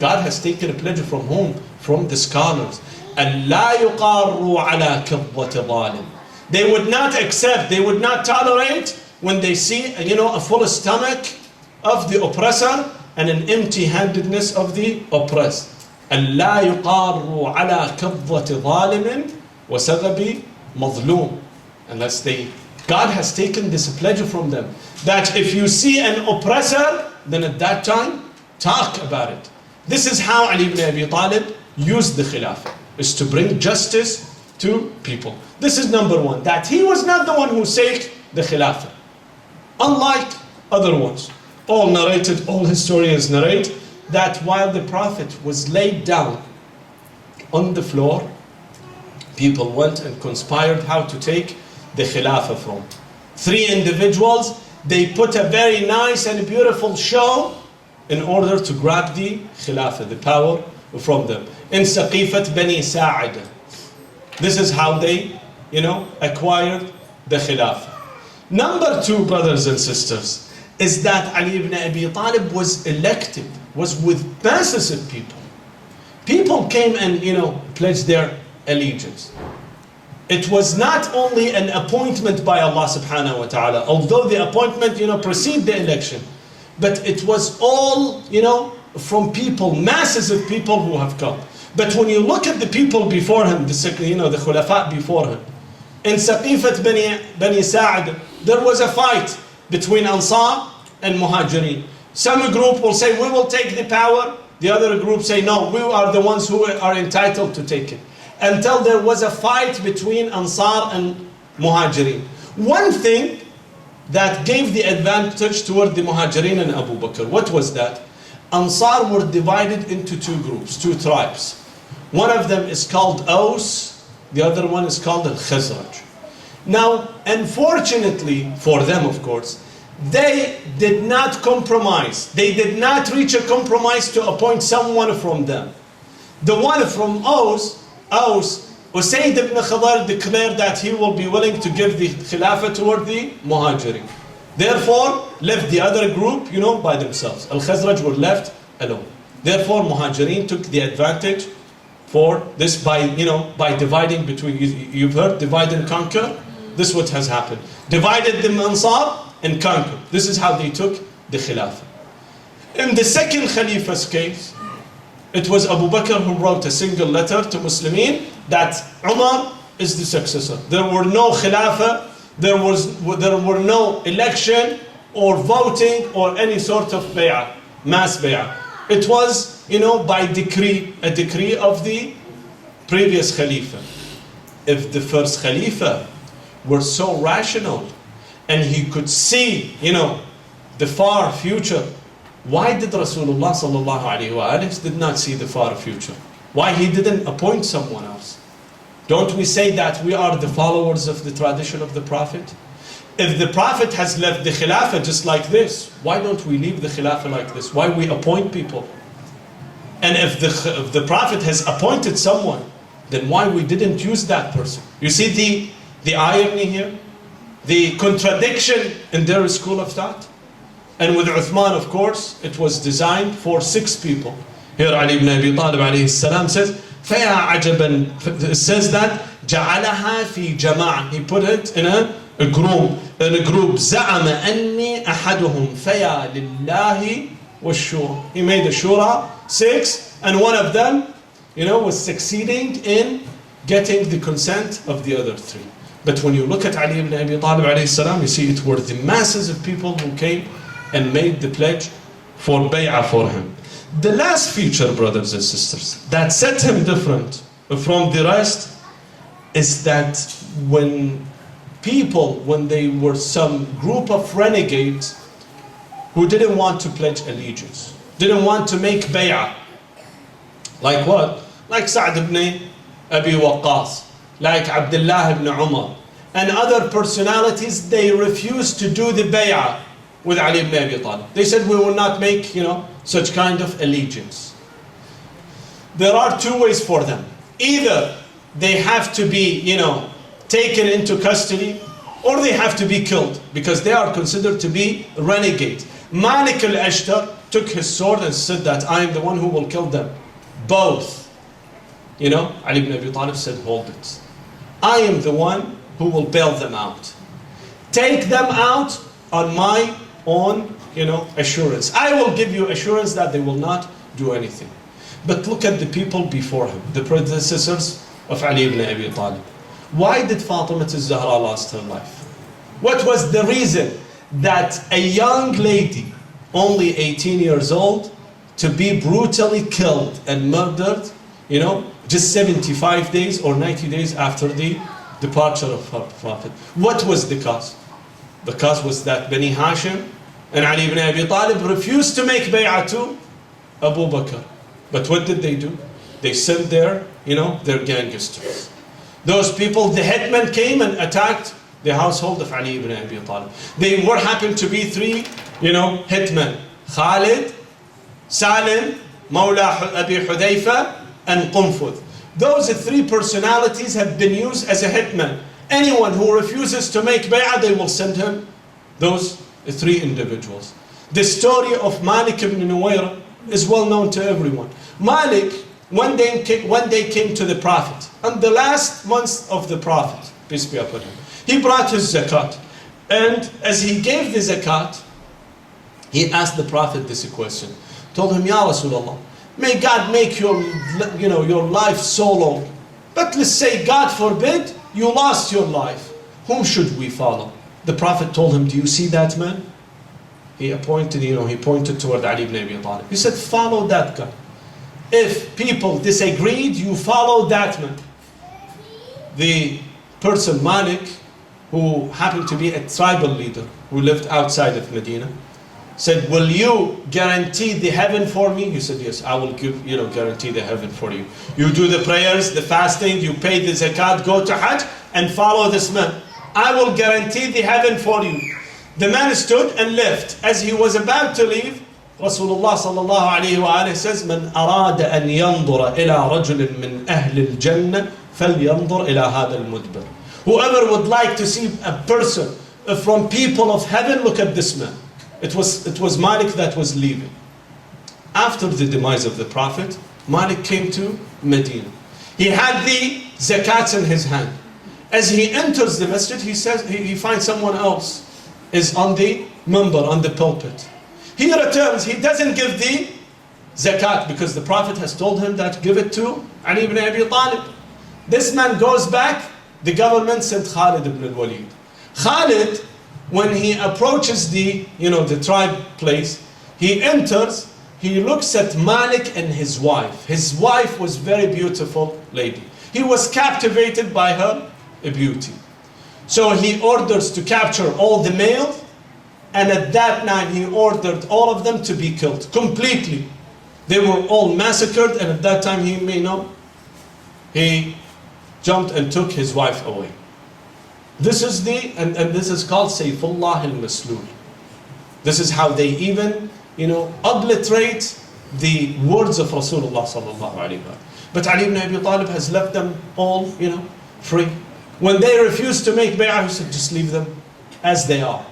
God has taken a pledge from whom? From the scholars. أَنْ لَا يُقَارُّوا عَلَى كَظَّةِ ظَالِمٍ. They would not accept, they would not tolerate when they see, a full stomach of the oppressor and an empty-handedness of the oppressed. أَنْ لَا يُقَارُّوا عَلَى كَظَّةِ ظَالِمٍ وَسَغَبِ مَظْلُومٍ. Unless God has taken this pledge from them, that if you see an oppressor, then at that time, talk about it. This is how Ali ibn Abi Talib used the Khilafah, is to bring justice to people. This is number one, that he was not the one who sought the Khilafah. Unlike other ones. All historians narrate that while the Prophet was laid down on the floor, people went and conspired how to take the Khilafah from. Three individuals, they put a very nice and beautiful show in order to grab the Khilafah, the power from them. In Saqifat Bani Sa'id. This is how they, acquired the Khilafah. Number two, brothers and sisters, is that Ali ibn Abi Talib was elected, was with masses of people. People came and, pledged their allegiance. It was not only an appointment by Allah subhanahu wa ta'ala, although the appointment, preceded the election, but it was all, from people, masses of people who have come. But when you look at the people before him, the Khulafa before him, in Saqifat Bani Sa'id, there was a fight between Ansar and Muhajirin. Some group will say, we will take the power. The other group say, no, we are the ones who are entitled to take it. Until there was a fight between Ansar and Muhajirin. One thing that gave the advantage toward the Muhajirin and Abu Bakr, what was that? Ansar were divided into two groups, two tribes. One of them is called Aus, the other one is called Al-Khazraj. Now, unfortunately for them, of course, they did not compromise. They did not reach a compromise to appoint someone from them. The one from Aus, Usayd ibn Khadar declared that he will be willing to give the Khilafah toward the Muhajirin. Therefore, left the other group, by themselves. Al-Khazraj were left alone. Therefore, Muhajirin took the advantage for this by dividing between, you've heard, divide and conquer? This is what has happened. Divided the Ansar and conquered. This is how they took the Khilafah. In the second Khalifa's case, it was Abu Bakr who wrote a single letter to Muslimin that Umar is the successor. There were no Khilafah, there were no election or voting or any sort of bay'ah, mass bay'ah. It was, by decree, a decree of the previous Khalifa. If the first Khalifa were so rational and he could see, the far future, why did Rasulullah sallallahu alaihi wasallam did not see the far future? Why he didn't appoint someone else? Don't we say that we are the followers of the tradition of the Prophet? If the Prophet has left the Khilafah just like this, why don't we leave the Khilafah like this? Why we appoint people? And if the Prophet has appointed someone, then why we didn't use that person? You see the irony here? The contradiction in their school of thought? And with Uthman, of course, it was designed for 6 people. Here Ali ibn Abi Talib alayhi salam says, فَيَا عَجَبًا, it says that, جَعَلَهَا فِي جَمَاعًا, he put it in a group, زَعَمَ أَنِّي أَحَدُهُمْ فَيَا لِلَّهِ وَالشُّورَى. He made a shura, 6, and one of them, was succeeding in getting the consent of the other 3. But when you look at Ali ibn Abi Talib alayhi salam, you see it were the masses of people who came and made the pledge for bay'ah for him. The last feature, brothers and sisters, that set him different from the rest is that when they were some group of renegades who didn't want to pledge allegiance, didn't want to make bay'ah. Like what? Like Sa'd ibn Abi Waqqas, like Abdullah ibn Umar, and other personalities, they refused to do the bay'ah with Ali ibn Abi Talib. They said, we will not make, such kind of allegiance. There are 2 ways for them. Either they have to be, taken into custody, or they have to be killed, because they are considered to be renegades. Malik al-Ashtar took his sword and said that I am the one who will kill them. Both. Ali ibn Abi Talib said, hold it. I am the one who will bail them out. Take them out on my own, assurance. I will give you assurance that they will not do anything. But look at the people before him, the predecessors of Ali ibn Abi Talib. Why did Fatima al-Zahra lost her life? What was the reason that a young lady, only 18 years old, to be brutally killed and murdered, just 75 days or 90 days after the departure of her prophet? What was the cause? The cause was that Bani Hashim and Ali ibn Abi Talib refused to make bay'ah to Abu Bakr. But what did they do? They sent their gangsters. Those people, the headmen came and attacked the household of Ali ibn Abi Talib. They were happened to be 3, headmen. Khalid, Salim, Mawla Abi Hudayfa, and Qunfud. Those 3 personalities have been used as a headman. Anyone who refuses to make bay'ah, they will send him those 3 individuals. The story of Malik ibn Nuwayra is well known to everyone. Malik, one day came to the Prophet, and the last month of the Prophet, peace be upon him, he brought his zakat. And as he gave the zakat, he asked the Prophet this question. Told him, Ya Rasulullah, may God make your life so long. But let's say, God forbid, you lost your life. Whom should we follow? The Prophet told him, do you see that man? He pointed toward Ali ibn Abi Talib. He said, follow that guy. If people disagreed, you follow that man. The person, Malik, who happened to be a tribal leader, who lived outside of Medina, said, will you guarantee the heaven for me? He said, yes, I will guarantee the heaven for you. You do the prayers, the fasting, you pay the zakat, go to Hajj, and follow this man. I will guarantee the heaven for you. The man stood and left. As he was about to leave, Rasulullah sallallahu alayhi wa alayhi says, من أراد أن ينظر إلى رجل من أهل الجنة فلينظر إلى هذا المدبر. Whoever would like to see a person from people of heaven, look at this man. It was Malik that was leaving. After the demise of the Prophet, Malik came to Medina. He had the zakats in his hand. As he enters the masjid, he finds someone else is on the minbar, on the pulpit. He returns, he doesn't give the zakat because the Prophet has told him that give it to Ali ibn Abi Talib. This man goes back, the government sent Khalid ibn al-Walid. Khalid, when he approaches the tribe place, he enters, he looks at Malik and his wife. His wife was very beautiful lady. He was captivated by her beauty. So he orders to capture all the males, and at that night he ordered all of them to be killed completely. They were all massacred, and at that time he jumped and took his wife away. This is this is called Sayfullah al-Maslul. This is how they even obliterate the words of Rasulullah sallallahu alaihi wasallam. But Ali ibn Abi Talib has left them all free. When they refused to make bay'ah, he said, just leave them as they are.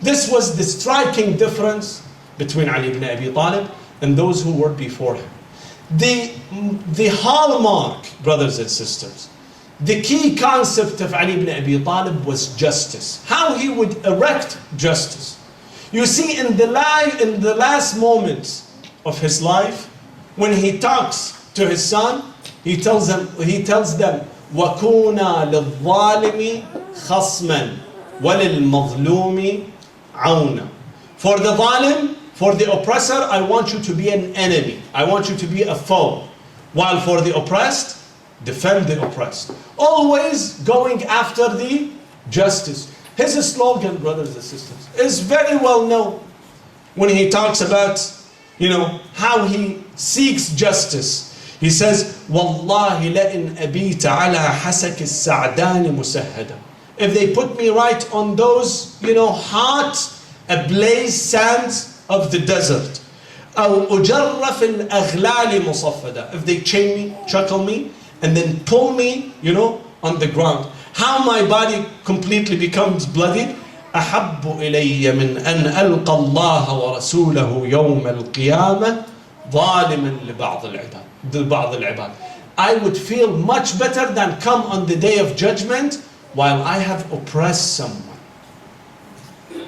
This was the striking difference between Ali ibn Abi Talib and those who were before him. The hallmark, brothers and sisters, the key concept of Ali ibn Abi Talib was justice. How he would erect justice. You see, in the last moments of his life, when he talks to his son, he tells them, وَكُونَا لِلظَّالِمِ خَصْمًا وَلِلْمَظْلُومِ عَوْنًا. For the zalim, for the oppressor, I want you to be an enemy. I want you to be a foe. While for the oppressed, defend the oppressed. Always going after the justice. His slogan, brothers and sisters, is very well known when he talks about, how he seeks justice. He says, وَاللَّهِ لَإِنْ أَبِيتَ عَلَى حَسَكِ السَّعْدَانِ مُسَهَّدًا. If they put me right on those, hot, ablaze sands of the desert, أو أجر في الأغلال مصفدة. If they chain me, chuckle me, and then pull me, on the ground, how my body completely becomes bloodied. أحب إلي من أن ألقى الله ورسوله يوم القيامة ظالما لبعض العباد. I would feel much better than come on the day of judgment while I have oppressed someone.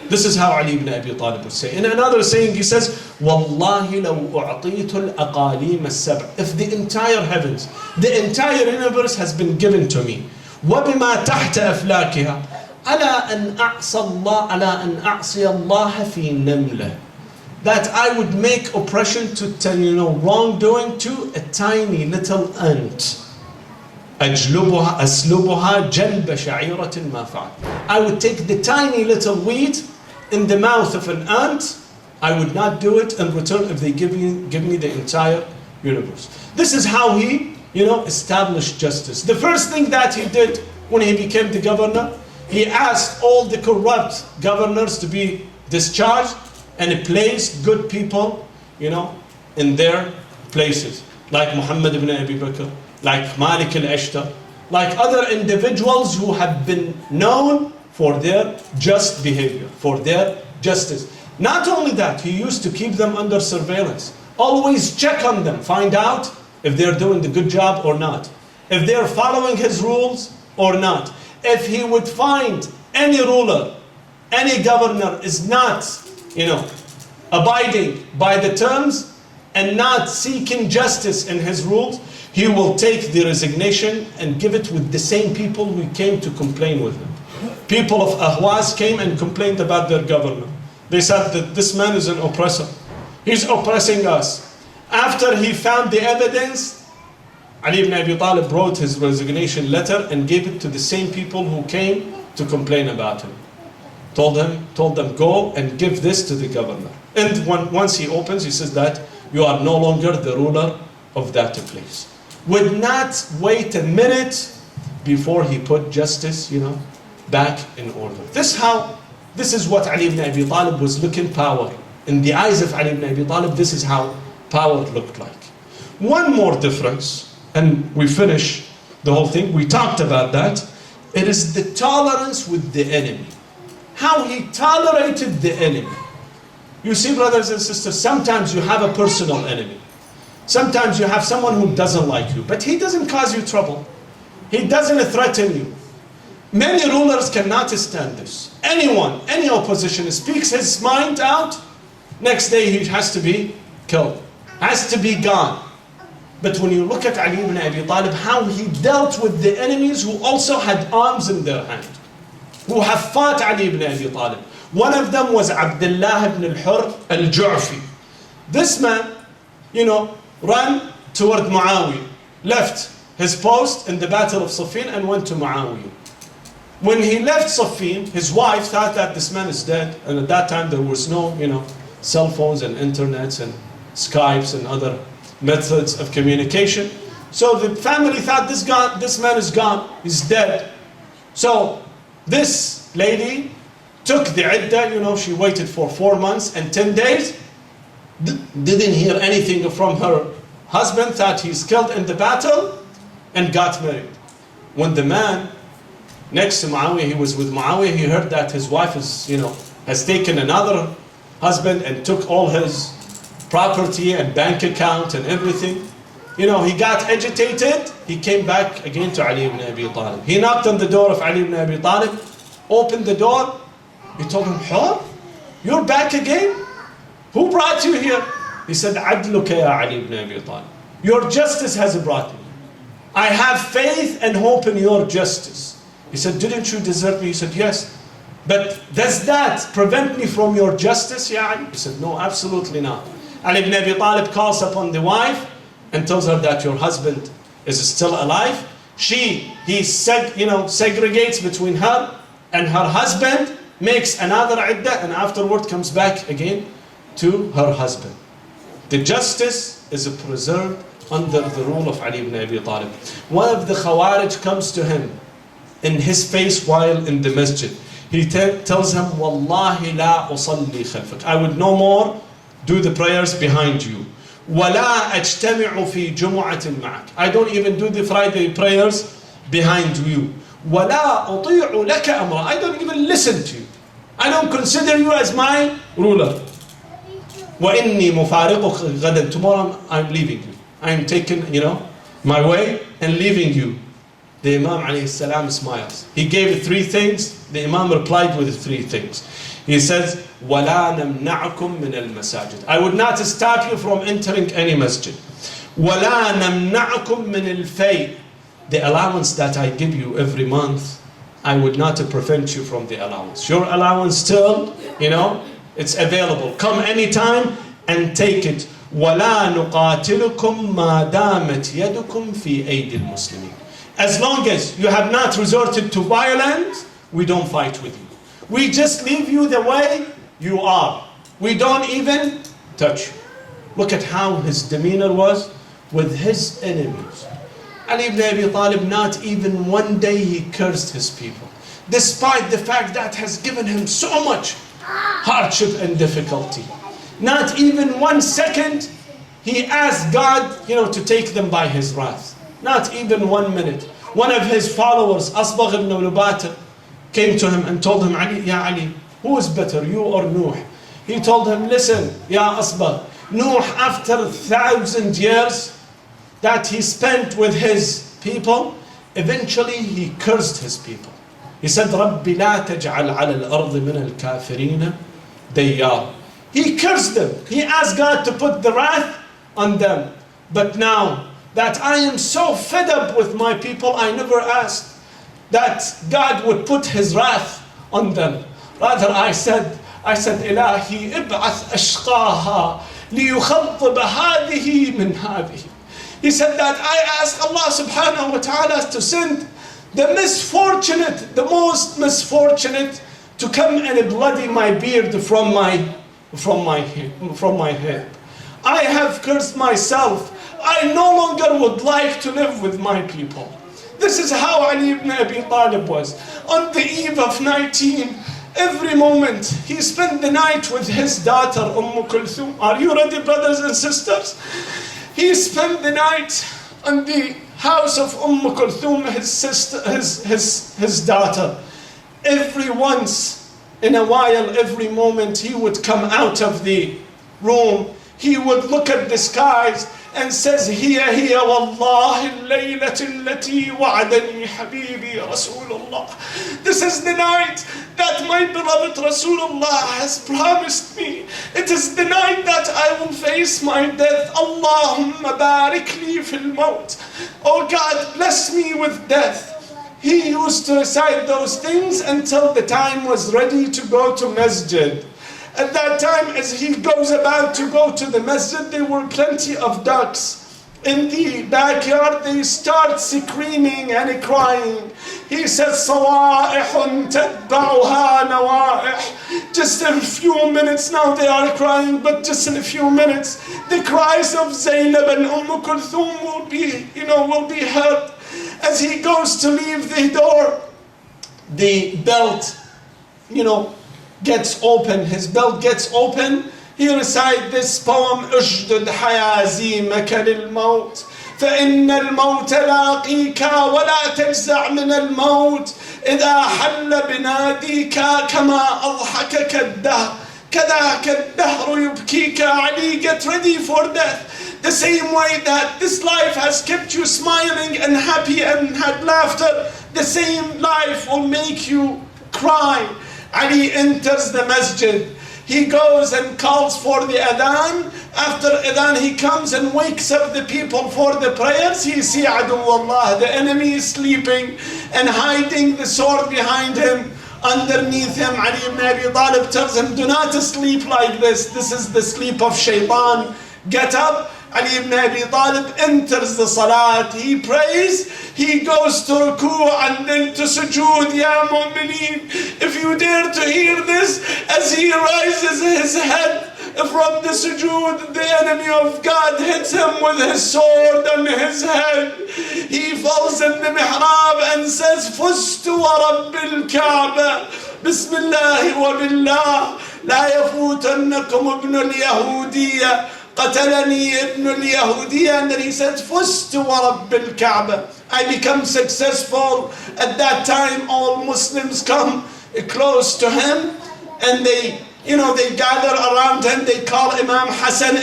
This is how Ali ibn Abi Talib would say. In another saying, he says, وَاللَّهِ لَوْ أُعْطِيتُ الْأَقَالِيمَ السَّبْعِ. If the entire heavens, the entire universe has been given to me, وَبِمَا تَحْتَ أَفْلَاكِهَا أَلَا أَنْ أَعْصِيَ اللَّهَ فِي نَمْلَةٍ. That I would make oppression to wrongdoing to a tiny little ant. أَسْلُبُهَا جَلْبَ شَعِيرَةٍ مَا فَعَلْ. I would take the tiny little weed in the mouth of an ant. I would not do it in return if they give me the entire universe. This is how he, established justice. The first thing that he did when he became the governor, he asked all the corrupt governors to be discharged and he placed good people, in their places. Like Muhammad ibn Abi Bakr, like Malik al-Ashtar, like other individuals who have been known for their just behavior, for their justice. Not only that, he used to keep them under surveillance. Always check on them, find out if they're doing the good job or not, if they're following his rules or not. If he would find any ruler, any governor is not, abiding by the terms and not seeking justice in his rules, he will take the resignation and give it with the same people who came to complain with him. People of Ahwaz came and complained about their governor. They said that this man is an oppressor. He's oppressing us. After he found the evidence, Ali ibn Abi Talib wrote his resignation letter and gave it to the same people who came to complain about him. Told them, go and give this to the governor. And once he opens, he says that you are no longer the ruler of that place. Would not wait a minute before he put justice, back in order. This is what Ali ibn Abi Talib was looking power. In the eyes of Ali ibn Abi Talib, this is how power looked like. One more difference, and we finish the whole thing. We talked about that. It is the tolerance with the enemy. How he tolerated the enemy. You see, brothers and sisters, sometimes you have a personal enemy. Sometimes you have someone who doesn't like you, but he doesn't cause you trouble. He doesn't threaten you. Many rulers cannot stand this. Anyone, any opposition speaks his mind out, next day he has to be killed, has to be gone. But when you look at Ali ibn Abi Talib, how he dealt with the enemies who also had arms in their hand, who have fought Ali ibn Abi Talib. One of them was Abdullah ibn al-Hur al-Ju'fi. This man, ran toward Muawiyah, left his post in the battle of Siffin and went to Muawiyah. When he left Siffin, his wife thought that this man is dead, and at that time there was no, cell phones and internets and Skypes and other methods of communication. So the family thought this man is gone, he's dead. So this lady took the iddah, she waited for 4 months and 10 days, didn't hear anything from her husband, thought he's killed in the battle, and got married. When the man next to Muawiyah, he was with Muawiyah, he heard that his wife has taken another husband and took all his property and bank account and everything. he got agitated, he came back again to Ali ibn Abi Talib. He knocked on the door of Ali ibn Abi Talib, opened the door. He told him, "Huh? You're back again? Who brought you here?" He said, "Adluka ya Ali ibn Abi Talib. Your justice has brought me. I have faith and hope in your justice." He said, "Didn't you desert me?" He said, "Yes. But does that prevent me from your justice, ya Ali?" He said, "No, absolutely not." Ali ibn Abi Talib calls upon the wife and tells her that your husband is still alive. He segregates between her and her husband, makes another iddah, and afterward comes back again to her husband. The justice is preserved under the rule of Ali ibn Abi Talib. One of the Khawarij comes to him in his face while in the masjid. He tells him, "Wallahi la usalli khalfak. I would no more do the prayers behind you. وَلَا أَجْتَمِعُ فِي جُمُعَةٍ مَعَكَ. I don't even do the Friday prayers behind you. وَلَا أُطِيعُ لَكَ أَمْرًا. I don't even listen to you. I don't consider you as my ruler. وَإِنِّي مُفَارِقُكَ غَدًا. Tomorrow I'm leaving you. I'm taking, my way and leaving you." The Imam alayhi salam smiles. He gave 3 things. The Imam replied with 3 things. He says, وَلَا نَمْنَعَكُمْ مِنَ الْمَسَاجِدِ. I would not stop you from entering any masjid. وَلَا نَمْنَعَكُمْ مِنَ الْفَيْءِ. The allowance that I give you every month, I would not prevent you from the allowance. Your allowance still, it's available. Come anytime and take it. وَلَا نُقَاتِلُكُمْ مَا دَامَتْ يَدُكُمْ فِي أَيْدِ الْمُسْلِمِينَ. As long as you have not resorted to violence, we don't fight with you. We just leave you the way you are. We don't even touch you. Look at how his demeanor was with his enemies. Ali ibn Abi Talib, not even one day he cursed his people, despite the fact that has given him so much hardship and difficulty. Not even 1 second he asked God, to take them by his wrath. Not even 1 minute. One of his followers, Asbagh ibn Lubatir, came to him and told him, Ya Ali, who is better, you or Nuh? He told him, "Listen, Ya Asbagh, Nuh, after 1,000 years that he spent with his people, eventually he cursed his people. He said, رَبِّ لَا تَجْعَلْ عَلَى الْأَرْضِ مِنَ الْكَافِرِينَ دَيَّارٍ." He cursed them. He asked God to put the wrath on them. But now that I am so fed up with my people, I never asked that God would put his wrath on them. Rather, I said, "Ilahi ib'ath ashqaha liyukhattib hadhihi min hadhihi." He said that I ask Allah subhanahu wa ta'ala to send the misfortunate, the most misfortunate, to come and bloody my beard from my head. I have cursed myself. I no longer would like to live with my people. This is how Ali ibn Abi Talib was. On the eve of 19, every moment, he spent the night with his daughter, Kulthum. Are you ready, brothers and sisters? He spent the night on the house of Kulthum, his sister, his daughter. Every once in a while, every moment, he would come out of the room. He would look at the skies and says, "Hiya wallahi al-laylati allati wa'adani habibi Rasulullah." This is the night that my beloved Rasulullah has promised me. It is the night that I will face my death. Allahumma barik li fil maut. Oh God, bless me with death. He used to recite those things until the time was ready to go to masjid. At that time, as he goes about to go to the masjid, there were plenty of ducks in the backyard. They start screaming and crying. He says, "Sawa'ihun tadba'uha nawa'ih." Just in a few minutes now they are crying, but just in a few minutes, the cries of Zaynab and Kulthum will be heard. As he goes to leave the door, the belt, gets open. His belt gets open. He recites this poem, "Ujhdud hayazimaka lil-maut, فإن الموت لاقيك ولا تجزع من الموت إذا حل بناديك كما أضحكك الدهر كذاك الدهر يبكيك." Ali, get ready for death. The same way that this life has kept you smiling and happy and had laughter, the same life will make you cry. Ali enters the masjid. He goes and calls for the adhan. After adhan, he comes and wakes up the people for the prayers. He sees Aduwallah, the enemy is sleeping and hiding the sword behind him. Underneath him, Ali ibn Abi Talib tells him, do not sleep like this. This is the sleep of shaitan. Get up. Ali ibn Abi Talib enters the salat. He prays. He goes to ruku' and then to sujood. Ya mu'mineen, if you dare to hear this, as he raises his head from the sujood, the enemy of God hits him with his sword on his head. He falls in the mihrab and says, Fustu wa rabbil Kaaba, Bismillah wa billah, la yafutannakum ibn al-Yahudiyya, qatalani ibn al-Yahudiyya. And then he says, Fustu wa rabbil Kaaba, I become successful. At that time, all Muslims come close to him and they gather around him. They call Imam Hassan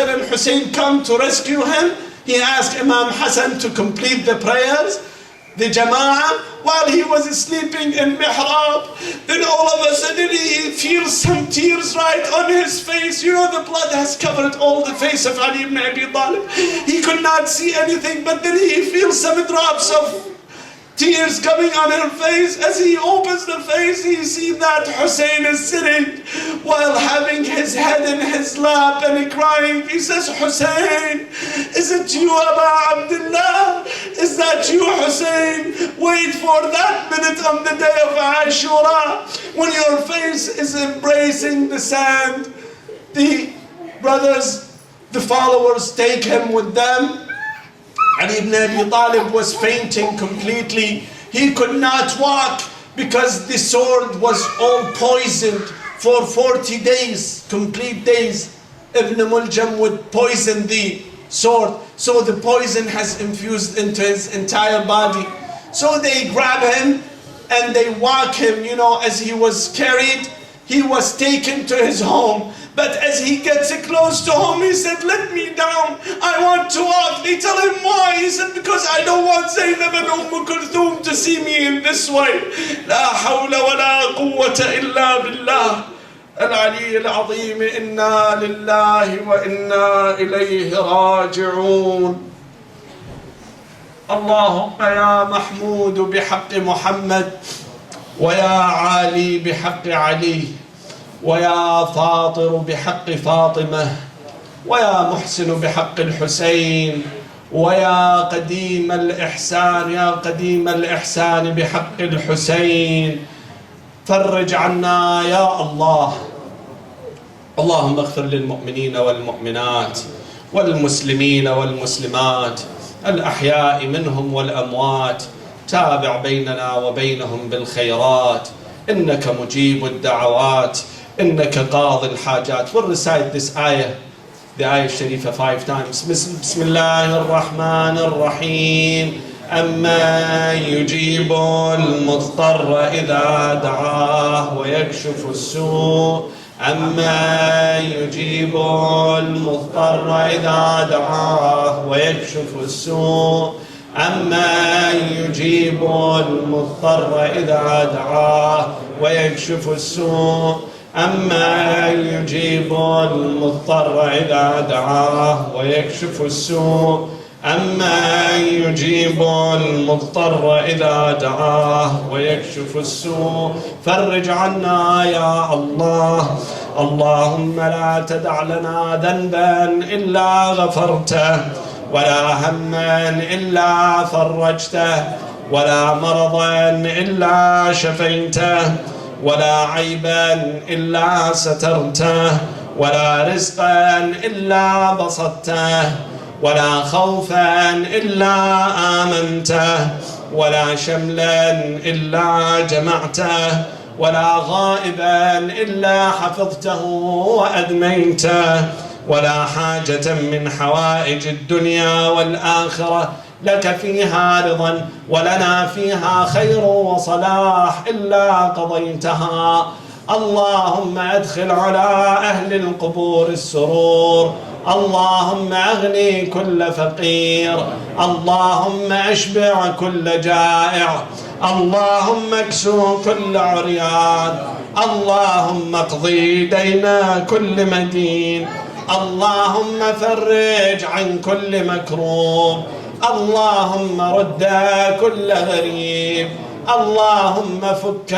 and Hussein come to rescue him. He asked Imam Hassan to complete the prayers, the Jama'ah, while he was sleeping in mihrab. Then all of a sudden he feels some tears right on his face. The blood has covered all the face of Ali ibn Abi Talib. He could not see anything, but then he feels some drops of tears coming on her face. As he opens the face, he sees that Hussein is sitting while having his head in his lap and crying. He says, Hussein, is it you, Aba Abdullah? Is that you, Hussein? Wait for that minute on the day of Ashura, when your face is embracing the sand. The brothers, the followers, take him with them. Ali ibn Abi Talib was fainting completely. He could not walk because the sword was all poisoned for 40 days, complete days. Ibn Muljam would poison the sword, so the poison has infused into his entire body. So they grab him and they walk him, as he was carried, he was taken to his home. But as he gets close to home, he said, let me down, I want to walk. They tell him why. He said, because I don't want Zainab and Kulthum to see me in this way. La hawla wa la quwwata illa billah. Al-Ali al-Azim, inna lillahi wa inna ilayhi raji'un. Allahumma ya Mahmoud bihaqqi Muhammad, wa ya Ali bihaqqi Ali, ويا فاطر بحق فاطمة، ويا محسن بحق الحسين، ويا قديم الإحسان، يا قديم الإحسان بحق الحسين، فرج عنا يا الله. اللهم اغفر للمؤمنين والمؤمنات والمسلمين والمسلمات الأحياء منهم والأموات، تابع بيننا وبينهم بالخيرات، إنك مجيب الدعوات، إنك قاضي الحاجات. We'll recite this ayah, the ayah Sharifa 5 times. بسم الله الرحمن الرحيم. أما يجيب المضطر إذا دعاه ويكشف السوء، أما يجيب المضطر إذا دعاه ويكشف السوء، أما يجيب المضطر إذا دعاه ويكشف السوء، أما يجيب المضطر إذا دعاه ويكشف السوء، أما يجيب المضطر إذا دعاه ويكشف السوء. فرج عنا يا الله. اللهم لا تدع لنا ذنبا إلا غفرته، ولا هما إلا فرجته، ولا مرضا إلا شفيته، ولا عيبا إلا سترته، ولا رزقا إلا بسطته، ولا خوفا إلا آمنته، ولا شملا إلا جمعته، ولا غائبا إلا حفظته وأدميته، ولا حاجة من حوائج الدنيا والآخرة لك فيها رضا ولنا فيها خير وصلاح إلا قضيتها. اللهم أدخل على أهل القبور السرور، اللهم أغني كل فقير، اللهم أشبع كل جائع، اللهم اكسو كل عريان، اللهم اقضي دين كل مدين، اللهم فرج عن كل مكروب، اللهم رد كل غريب، اللهم فك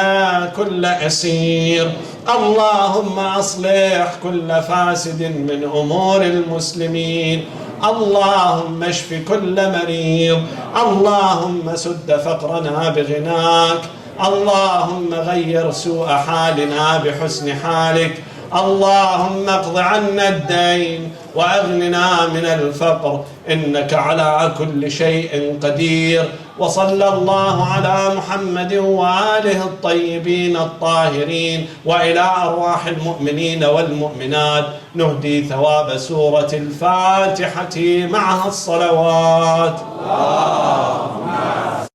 كل أسير، اللهم أصلح كل فاسد من أمور المسلمين، اللهم اشف كل مريض، اللهم سد فقرنا بغناك، اللهم غير سوء حالنا بحسن حالك، اللهم اقض عنا الدين وأغننا من الفقر، إنك على كل شيء قدير. وصلى الله على محمد وآله الطيبين الطاهرين. وإلى أرواح المؤمنين والمؤمنات نهدي ثواب سورة الفاتحة معها الصلوات. اللهم